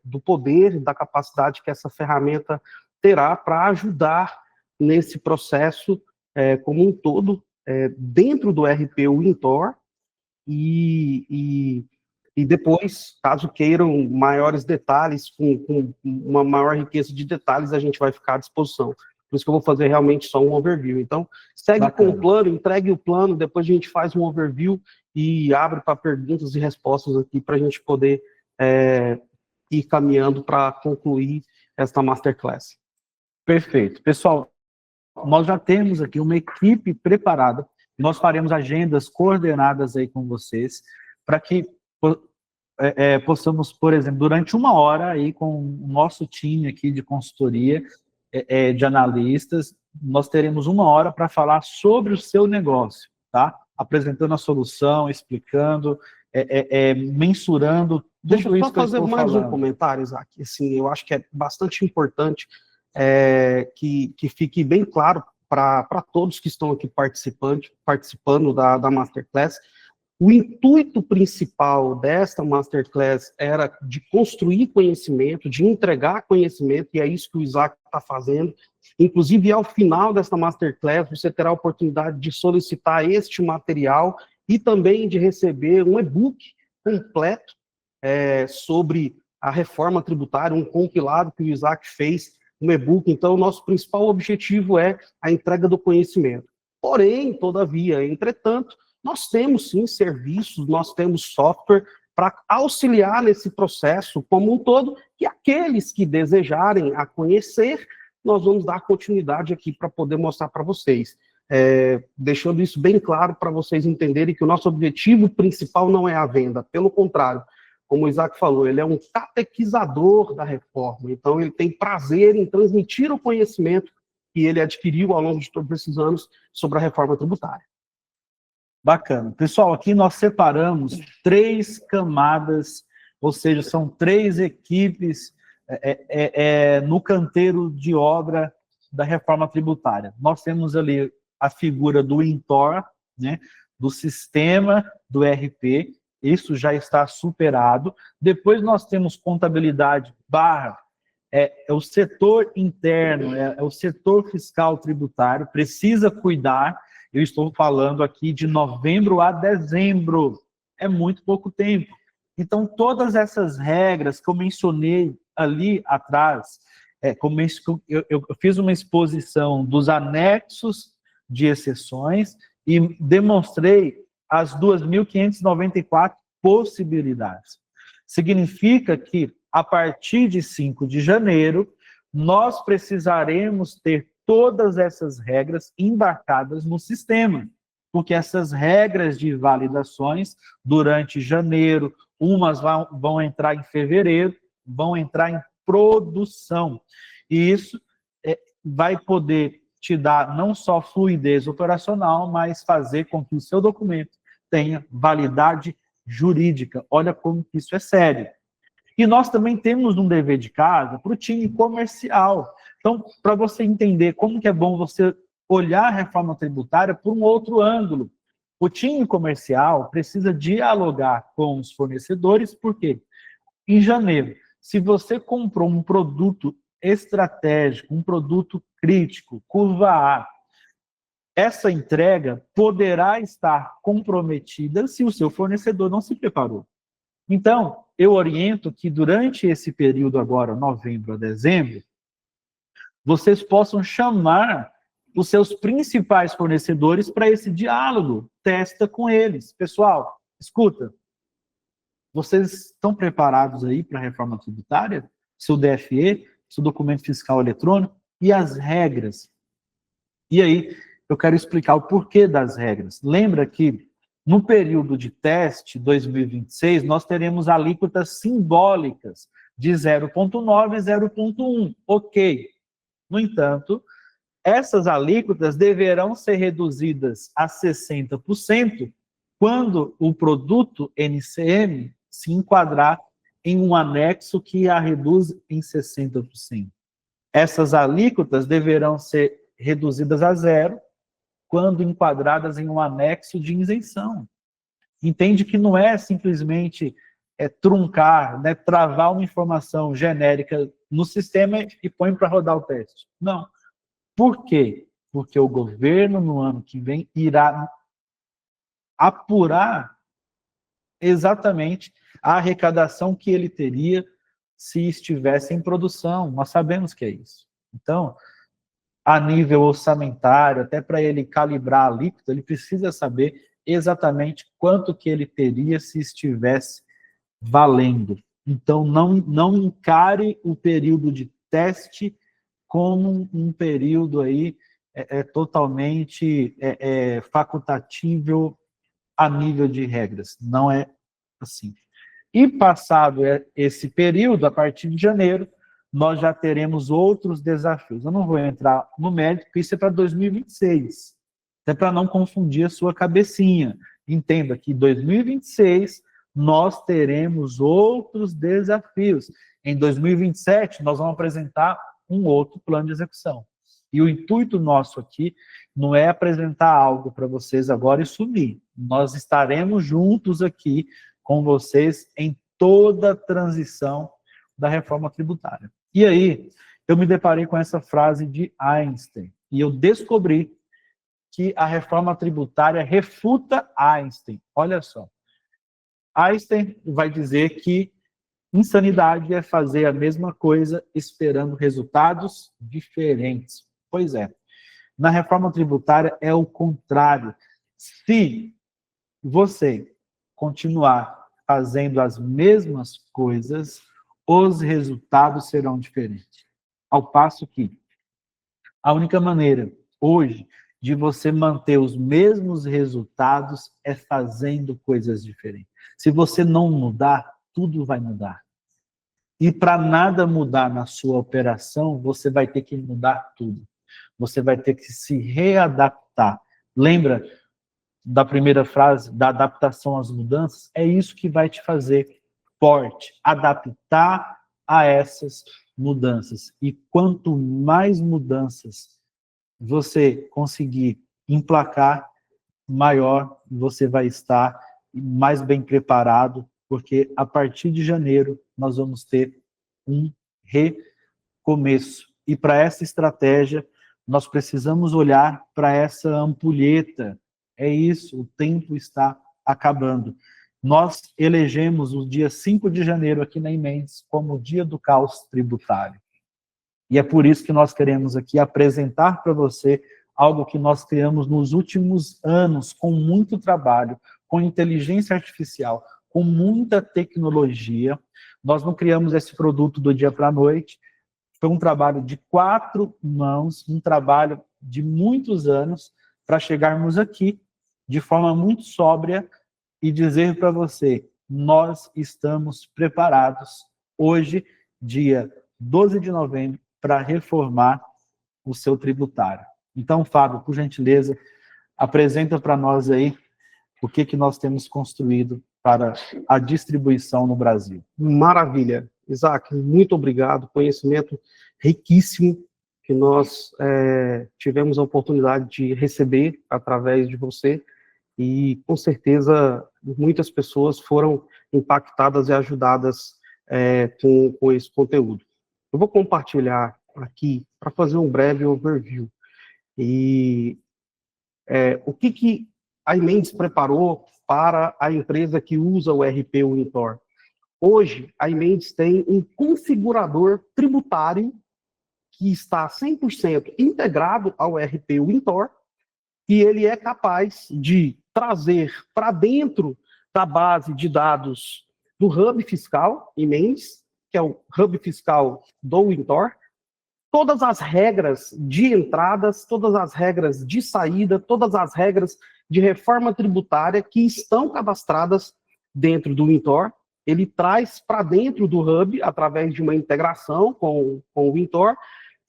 do poder, da capacidade que essa ferramenta terá para ajudar nesse processo como um todo, dentro do RP Wintor, e depois, caso queiram maiores detalhes, com uma maior riqueza de detalhes, a gente vai ficar à disposição. Por isso que eu vou fazer realmente só um overview. Então, segue Bacana. Com o plano, entregue o plano, depois a gente faz um overview e abre para perguntas e respostas aqui para a gente poder ir caminhando para concluir esta Masterclass. Perfeito. Pessoal, nós já temos aqui uma equipe preparada, nós faremos agendas coordenadas aí com vocês, para que possamos, por exemplo, durante 1 hora aí com o nosso time aqui de consultoria, de analistas, nós teremos 1 hora para falar sobre o seu negócio, tá? Apresentando a solução, explicando, mensurando. Deixa eu só fazer mais um comentário, Isaac. Assim, eu acho que é bastante importante que fique bem claro para todos que estão aqui participando da Masterclass. O intuito principal desta Masterclass era de construir conhecimento, de entregar conhecimento, e é isso que o Isaac está fazendo. Inclusive, ao final desta Masterclass, você terá a oportunidade de solicitar este material e também de receber um e-book completo sobre a reforma tributária, um compilado que o Isaac fez, um e-book. Então, o nosso principal objetivo é a entrega do conhecimento. Porém, todavia, entretanto, nós temos, sim, serviços, nós temos software para auxiliar nesse processo como um todo, e aqueles que desejarem a conhecer, nós vamos dar continuidade aqui para poder mostrar para vocês. Deixando isso bem claro para vocês entenderem que o nosso objetivo principal não é a venda, pelo contrário, como o Isaac falou, ele é um catequizador da reforma, então ele tem prazer em transmitir o conhecimento que ele adquiriu ao longo de todos esses anos sobre a reforma tributária. Bacana. Pessoal, aqui nós separamos 3 camadas, ou seja, são 3 equipes no canteiro de obra da reforma tributária. Nós temos ali a figura do Wintor, né, do sistema do ERP, isso já está superado. Depois nós temos contabilidade o setor interno, o setor fiscal tributário, precisa cuidar. Eu estou falando aqui de novembro a dezembro, é muito pouco tempo. Então, todas essas regras que eu mencionei ali atrás, eu fiz uma exposição dos anexos de exceções e demonstrei as 2.594 possibilidades. Significa que, a partir de 5 de janeiro, nós precisaremos ter todas essas regras embarcadas no sistema, porque essas regras de validações, durante janeiro, umas vão entrar em fevereiro, vão entrar em produção. E isso vai poder te dar não só fluidez operacional, mas fazer com que o seu documento tenha validade jurídica. Olha como isso é sério. E nós também temos um dever de casa para o time comercial. Então, para você entender como que é bom você olhar a reforma tributária por um outro ângulo. O time comercial precisa dialogar com os fornecedores, porque em janeiro, se você comprou um produto estratégico, um produto crítico, curva A, essa entrega poderá estar comprometida se o seu fornecedor não se preparou. Então, eu oriento que durante esse período agora, novembro a dezembro, vocês possam chamar os seus principais fornecedores para esse diálogo. Testa com eles. Pessoal, escuta, vocês estão preparados aí para a reforma tributária? Seu DFE, seu documento fiscal eletrônico e as regras. E aí, eu quero explicar o porquê das regras. Lembra que no período de teste 2026, nós teremos alíquotas simbólicas de 0,9 e 0,1. Ok. No entanto, essas alíquotas deverão ser reduzidas a 60% quando o produto NCM se enquadrar em um anexo que a reduz em 60%. Essas alíquotas deverão ser reduzidas a zero quando enquadradas em um anexo de isenção. Entende que não é simplesmente truncar, né, travar uma informação genérica no sistema e põe para rodar o teste. Não. Por quê? Porque o governo, no ano que vem, irá apurar exatamente a arrecadação que ele teria se estivesse em produção. Nós sabemos que é isso. Então, a nível orçamentário, até para ele calibrar a alíquota, ele precisa saber exatamente quanto que ele teria se estivesse valendo. Então, não encare o período de teste como um período aí totalmente facultativo a nível de regras. Não é assim. E passado esse período, a partir de janeiro, nós já teremos outros desafios. Eu não vou entrar no mérito, porque isso é para 2026. Até para não confundir a sua cabecinha. Entenda que em 2026 nós teremos outros desafios. Em 2027 nós vamos apresentar um outro plano de execução. E o intuito nosso aqui não é apresentar algo para vocês agora e sumir. Nós estaremos juntos aqui com vocês em toda a transição da reforma tributária. E aí, eu me deparei com essa frase de Einstein, e eu descobri que a reforma tributária refuta Einstein. Olha só. Einstein vai dizer que insanidade é fazer a mesma coisa esperando resultados diferentes. Pois é. Na reforma tributária é o contrário. Se você continuar fazendo as mesmas coisas, os resultados serão diferentes. Ao passo que a única maneira, hoje, de você manter os mesmos resultados é fazendo coisas diferentes. Se você não mudar, tudo vai mudar. E para nada mudar na sua operação, você vai ter que mudar tudo. Você vai ter que se readaptar. Lembra da primeira frase, da adaptação às mudanças? É isso que vai te fazer forte, adaptar a essas mudanças. E quanto mais mudanças você conseguir emplacar, maior você vai estar, mais bem preparado, porque a partir de janeiro nós vamos ter um recomeço. E para essa estratégia, nós precisamos olhar para essa ampulheta. É isso, o tempo está acabando. Nós elegemos o dia 5 de janeiro aqui na Emendes como o dia do caos tributário. E é por isso que nós queremos aqui apresentar para você algo que nós criamos nos últimos anos, com muito trabalho, com inteligência artificial, com muita tecnologia. Nós não criamos esse produto do dia para a noite, foi um trabalho de 4 mãos, um trabalho de muitos anos, para chegarmos aqui de forma muito sóbria e dizer para você, nós estamos preparados hoje, dia 12 de novembro, para reformar o seu tributário. Então, Fábio, por gentileza, apresenta para nós aí o que nós temos construído para a distribuição no Brasil. Maravilha. Isaac, muito obrigado. Conhecimento riquíssimo que nós tivemos a oportunidade de receber através de você e, com certeza, muitas pessoas foram impactadas e ajudadas com esse conteúdo. Eu vou compartilhar aqui para fazer um breve overview. E o que a Imendes preparou para a empresa que usa o RP Wintor? Hoje, a Imendes tem um configurador tributário que está 100% integrado ao RP Wintor, e ele é capaz de trazer para dentro da base de dados do Hub Fiscal Imendes, que é o Hub Fiscal do Wintor, todas as regras de entradas, todas as regras de saída, todas as regras de reforma tributária que estão cadastradas dentro do Wintor. Ele traz para dentro do Hub, através de uma integração com o Wintor,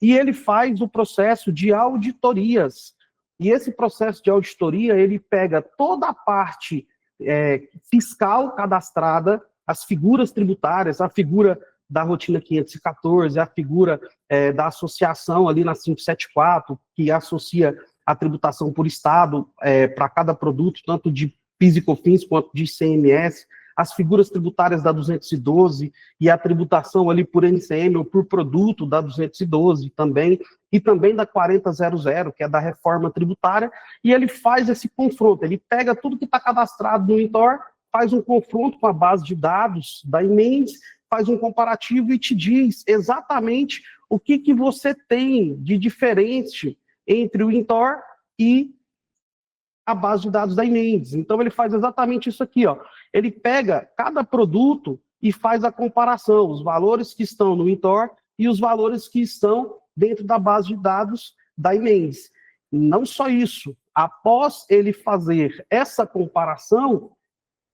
e ele faz o processo de auditorias. E esse processo de auditoria, ele pega toda a parte fiscal cadastrada, as figuras tributárias, a figura da rotina 514, a figura da associação ali na 574, que associa a tributação por estado para cada produto, tanto de PIS e COFINS quanto de ICMS, as figuras tributárias da 212 e a tributação ali por NCM ou por produto da 212 também, e também da 4000, que é da reforma tributária, e ele faz esse confronto, ele pega tudo que está cadastrado no Wintor, faz um confronto com a base de dados da Imendes, faz um comparativo e te diz exatamente o que você tem de diferente entre o Wintor e a base de dados da Imendes. Então, ele faz exatamente isso aqui, ó. Ele pega cada produto e faz a comparação, os valores que estão no Wintor e os valores que estão dentro da base de dados da Imendes. Não só isso, após ele fazer essa comparação,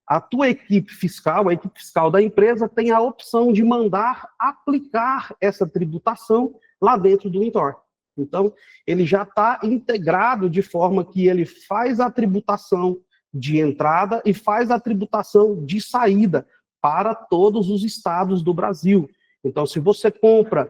a tua equipe fiscal, a equipe fiscal da empresa, tem a opção de mandar aplicar essa tributação lá dentro do Wintor. Então, ele já está integrado de forma que ele faz a tributação de entrada e faz a tributação de saída para todos os estados do Brasil. Então, se você compra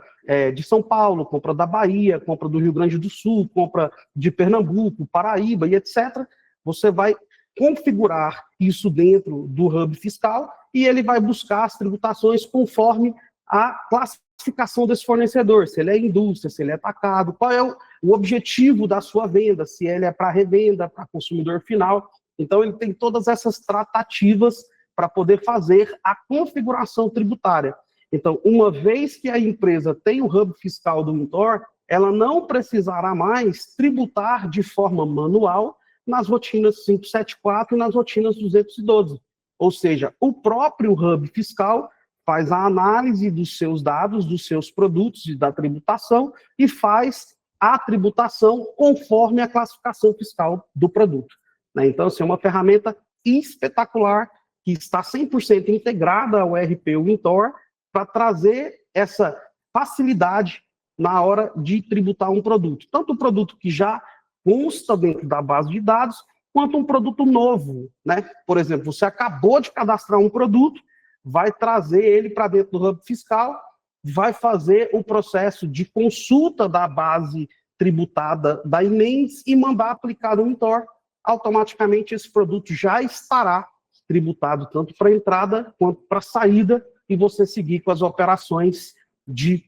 de São Paulo, compra da Bahia, compra do Rio Grande do Sul, compra de Pernambuco, Paraíba e etc., você vai configurar isso dentro do Hub Fiscal e ele vai buscar as tributações conforme a classificação desse fornecedor, se ele é indústria, se ele é atacado, qual é o objetivo da sua venda, se ele é para revenda, para consumidor final. Então, ele tem todas essas tratativas para poder fazer a configuração tributária. Então, uma vez que a empresa tem o Hub Fiscal do Wintor, ela não precisará mais tributar de forma manual nas rotinas 574 e nas rotinas 212. Ou seja, o próprio Hub Fiscal faz a análise dos seus dados, dos seus produtos e da tributação e faz a tributação conforme a classificação fiscal do produto. Então, assim, é uma ferramenta espetacular que está 100% integrada ao RP Wintor para trazer essa facilidade na hora de tributar um produto. Tanto o produto que já consta dentro da base de dados, quanto um produto novo, né? Por exemplo, você acabou de cadastrar um produto, vai trazer ele para dentro do Hub Fiscal, vai fazer o processo de consulta da base tributada da Imendes e mandar aplicar no Wintor. Automaticamente esse produto já estará tributado tanto para entrada quanto para saída e você seguir com as operações de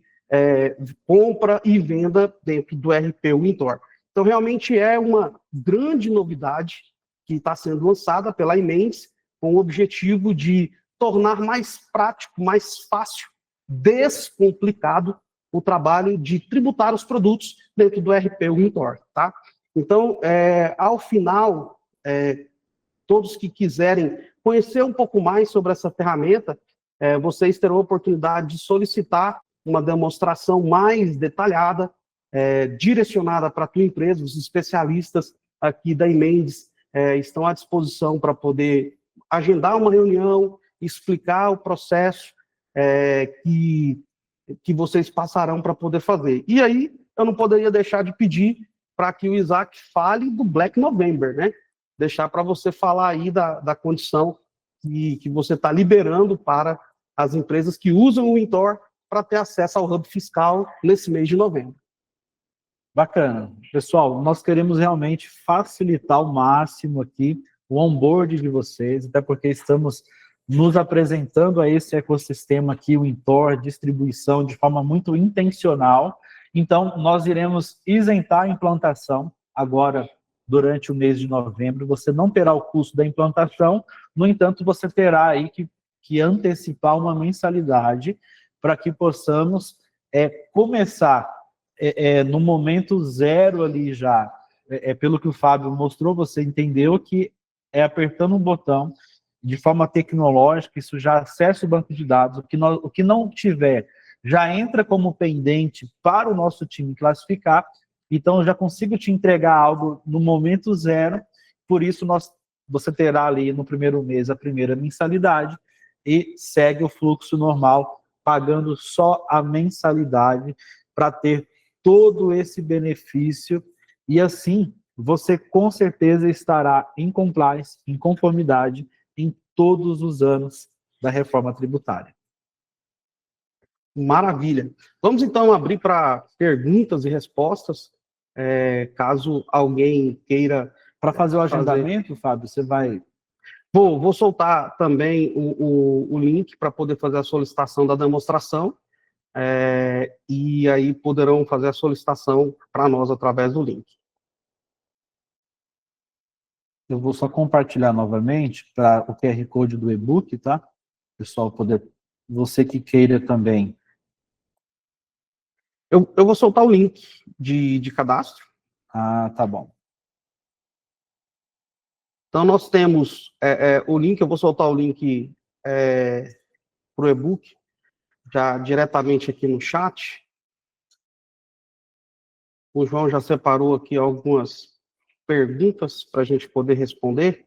compra e venda dentro do RP Wintor. Então, realmente é uma grande novidade que está sendo lançada pela Imendes com o objetivo de tornar mais prático, mais fácil, descomplicado o trabalho de tributar os produtos dentro do RP Wintor, tá? Então, ao final, todos que quiserem conhecer um pouco mais sobre essa ferramenta, vocês terão a oportunidade de solicitar uma demonstração mais detalhada, direcionada para a tua empresa. Os especialistas aqui da Imendes estão à disposição para poder agendar uma reunião, explicar o processo que vocês passarão para poder fazer. E aí, eu não poderia deixar de pedir para que o Isaac fale do Black November, né? Deixar para você falar aí da condição que você está liberando para as empresas que usam o Intor para ter acesso ao Hub Fiscal nesse mês de novembro. Bacana. Pessoal, nós queremos realmente facilitar ao máximo aqui o onboard de vocês, até porque estamos nos apresentando a esse ecossistema aqui, o Intor, distribuição, de forma muito intencional. Então, nós iremos isentar a implantação agora, durante o mês de novembro. Você não terá o custo da implantação, no entanto, você terá aí que antecipar uma mensalidade para que possamos começar no momento zero ali já. Pelo que o Fábio mostrou, você entendeu que apertando um botão, de forma tecnológica, isso já acessa o banco de dados, o que não tiver já entra como pendente para o nosso time classificar, então eu já consigo te entregar algo no momento zero, por isso você terá ali no primeiro mês a primeira mensalidade e segue o fluxo normal, pagando só a mensalidade para ter todo esse benefício, e assim você com certeza estará em compliance, em conformidade, em todos os anos da reforma tributária. Maravilha. Vamos então abrir para perguntas e respostas, caso alguém queira... Para fazer o agendamento, Fábio, você vai... Vou soltar também o link para poder fazer a solicitação da demonstração, e aí poderão fazer a solicitação para nós através do link. Eu vou só compartilhar novamente para o QR Code do e-book, tá? Pessoal poder... Você que queira também. Eu vou soltar o link de cadastro. Ah, tá bom. Então, nós temos o link, eu vou soltar o link para o e-book, já diretamente aqui no chat. O João já separou aqui algumas perguntas para a gente poder responder.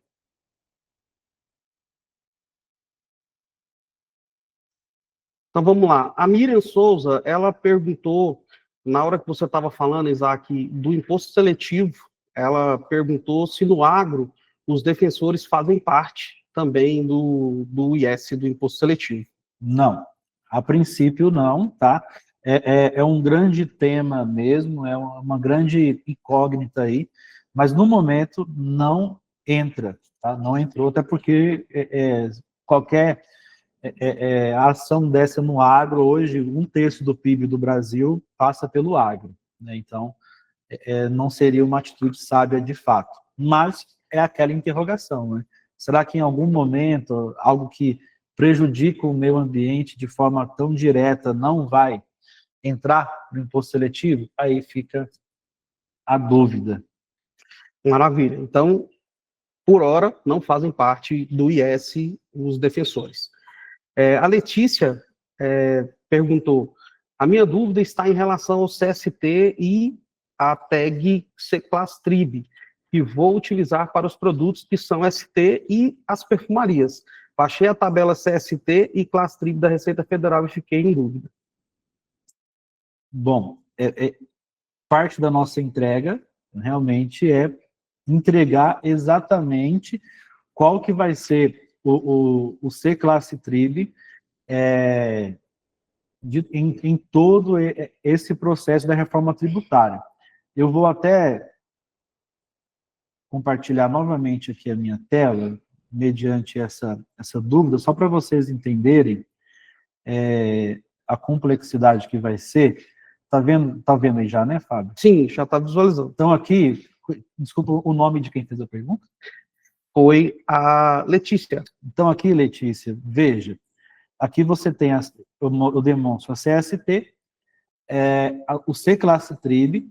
Então, vamos lá. A Miriam Souza, ela perguntou, na hora que você estava falando, Isaac, do imposto seletivo, ela perguntou se no agro os defensores fazem parte também do IS, do imposto seletivo. Não, a princípio não, tá? É um grande tema mesmo, é uma grande incógnita aí, mas no momento não entra, tá? Não entrou, até porque qualquer ação dessa no agro, hoje, 1/3 do PIB do Brasil passa pelo agro, né? Então, não seria uma atitude sábia de fato. Mas é aquela interrogação, né? Será que em algum momento, algo que prejudica o meio ambiente de forma tão direta não vai entrar no imposto seletivo? Aí fica a dúvida. Maravilha. Então, por hora, não fazem parte do IS os defensores. A Letícia perguntou, a minha dúvida está em relação ao CST e a tag C-Class-Trib, que vou utilizar para os produtos que são ST e as perfumarias. Baixei a tabela CST e Class-Trib da Receita Federal e fiquei em dúvida. Bom, parte da nossa entrega realmente é entregar exatamente qual que vai ser o C-Class-Trib em todo esse processo da reforma tributária. Eu vou até compartilhar novamente aqui a minha tela, mediante essa dúvida, só para vocês entenderem a complexidade que vai ser. Tá vendo aí já, né, Fábio? Sim, já está visualizando. Então aqui, desculpa, o nome de quem fez a pergunta? Foi a Letícia. Então aqui, Letícia, veja, aqui você tem, eu demonstro a CST, o C-Class-Trib,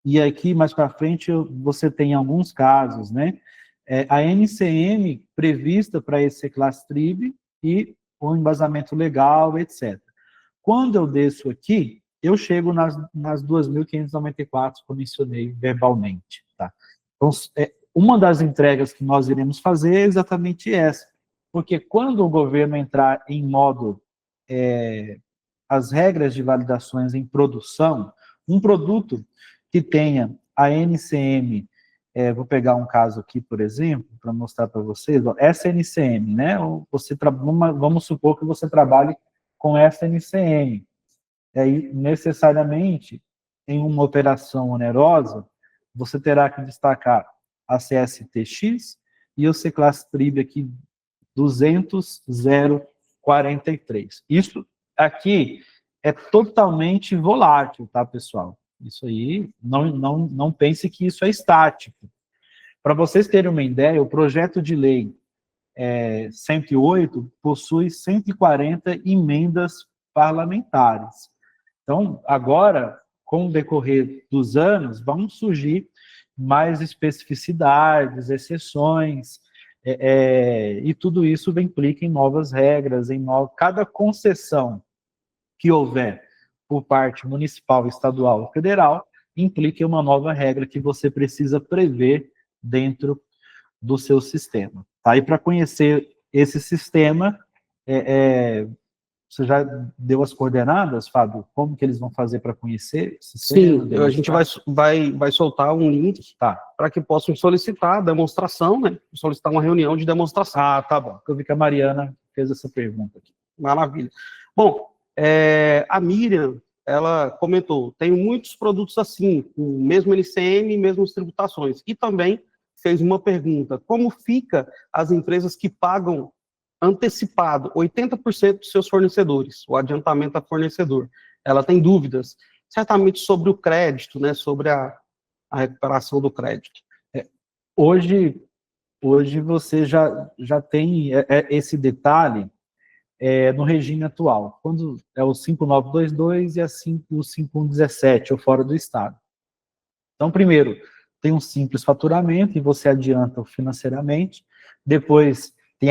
E aqui, mais para frente, você tem alguns casos, né? A NCM prevista para esse classe TRIB e o embasamento legal, etc. Quando eu desço aqui, eu chego nas 2.594 que eu mencionei verbalmente, tá? Então, uma das entregas que nós iremos fazer é exatamente essa, porque quando o governo entrar em modo as regras de validações em produção, um produto que tenha a NCM, vou pegar um caso aqui, por exemplo, para mostrar para vocês, ó, essa NCM, né? Vamos supor que você trabalhe com essa NCM. E aí, necessariamente, em uma operação onerosa, você terá que destacar a CSTX e o C-Class TRIB aqui 200.043. Isso aqui é totalmente volátil, tá, pessoal? Isso aí, não pense que isso é estático. Para vocês terem uma ideia, o projeto de lei 108 possui 140 emendas parlamentares. Então, agora, com o decorrer dos anos, vão surgir mais especificidades, exceções, e tudo isso implica em novas regras, cada concessão que houver por parte municipal, estadual ou federal, implica em uma nova regra que você precisa prever dentro do seu sistema. Tá? E para conhecer esse sistema, você já deu as coordenadas, Fábio? Como que eles vão fazer para conhecer? Sim, a gente vai soltar um link para que possam solicitar a demonstração, né? Solicitar uma reunião de demonstração. Ah, tá bom. Eu vi que a Mariana fez essa pergunta aqui. Maravilha. Bom, a Miriam, ela comentou, tem muitos produtos assim, com o mesmo NCM, mesmas tributações. E também fez uma pergunta, como fica as empresas que pagam antecipado 80% dos seus fornecedores, o adiantamento a fornecedor? Ela tem dúvidas, certamente sobre o crédito, né, sobre a recuperação do crédito. Hoje você já tem esse detalhe no regime atual, quando é o 5922 e o 5117, ou fora do Estado. Então, primeiro, tem um simples faturamento e você adianta financeiramente, depois tem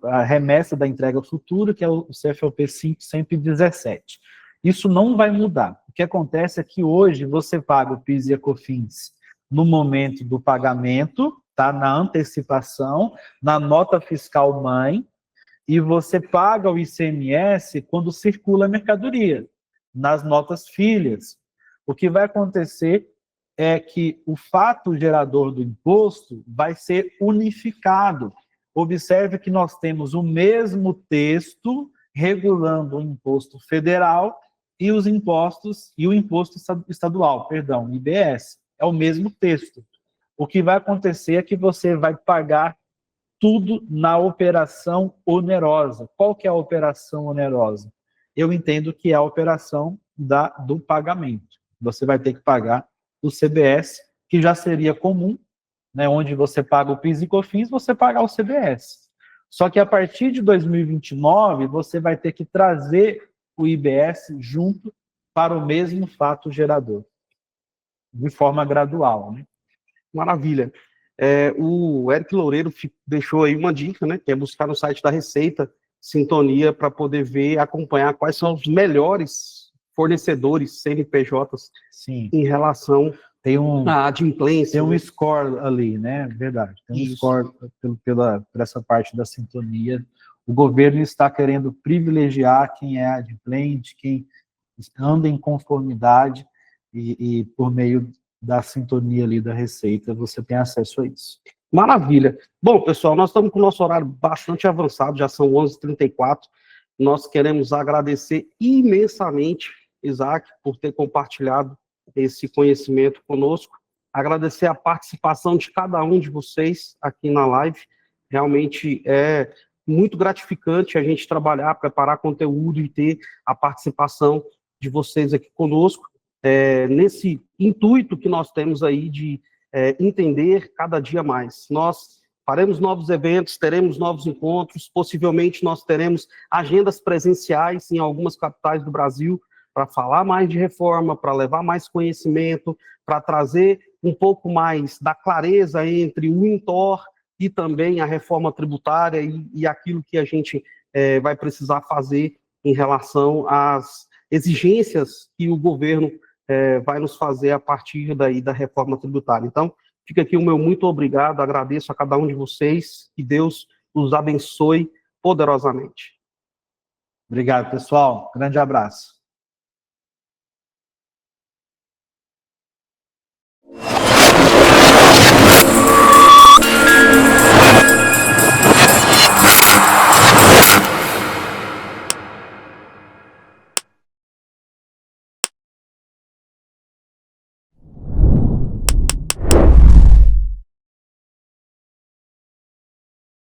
a remessa da entrega futura, que é o CFLP 117. Isso não vai mudar. O que acontece é que hoje você paga o PIS e a COFINS no momento do pagamento, tá? Na antecipação, na nota fiscal mãe, e você paga o ICMS quando circula a mercadoria, nas notas filhas. O que vai acontecer é que o fato gerador do imposto vai ser unificado. Observe que nós temos o mesmo texto regulando o imposto federal e os impostos, e o imposto estadual, perdão, IBS. É o mesmo texto. O que vai acontecer é que você vai pagar tudo na operação onerosa. Qual que é a operação onerosa? Eu entendo que é a operação do pagamento. Você vai ter que pagar o CBS, que já seria comum, né, onde você paga o PIS e COFINS, você pagar o CBS. Só que a partir de 2029, você vai ter que trazer o IBS junto para o mesmo fato gerador, de forma gradual, né? Maravilha. O Eric Loureiro deixou aí uma dica, né, que é buscar no site da Receita Sintonia para poder ver, acompanhar quais são os melhores fornecedores CNPJs. Sim. Em relação à adimplência. Tem um score ali, né? Verdade. Tem um score por essa parte da sintonia. O governo está querendo privilegiar quem é adimplente, quem anda em conformidade e por meio da sintonia ali da Receita, você tem acesso a isso. Maravilha. Bom, pessoal, nós estamos com o nosso horário bastante avançado, já são 11h34. Nós queremos agradecer imensamente, Isaac, por ter compartilhado esse conhecimento conosco. Agradecer a participação de cada um de vocês aqui na live. Realmente é muito gratificante a gente trabalhar, preparar conteúdo e ter a participação de vocês aqui conosco. Nesse intuito que nós temos aí de entender cada dia mais. Nós faremos novos eventos, teremos novos encontros, possivelmente nós teremos agendas presenciais em algumas capitais do Brasil para falar mais de reforma, para levar mais conhecimento, para trazer um pouco mais da clareza entre o INTOR e também a reforma tributária e aquilo que a gente vai precisar fazer em relação às exigências que o governo vai nos fazer a partir daí da reforma tributária. Então, fica aqui o meu muito obrigado, agradeço a cada um de vocês, que Deus os abençoe poderosamente. Obrigado, pessoal. Grande abraço.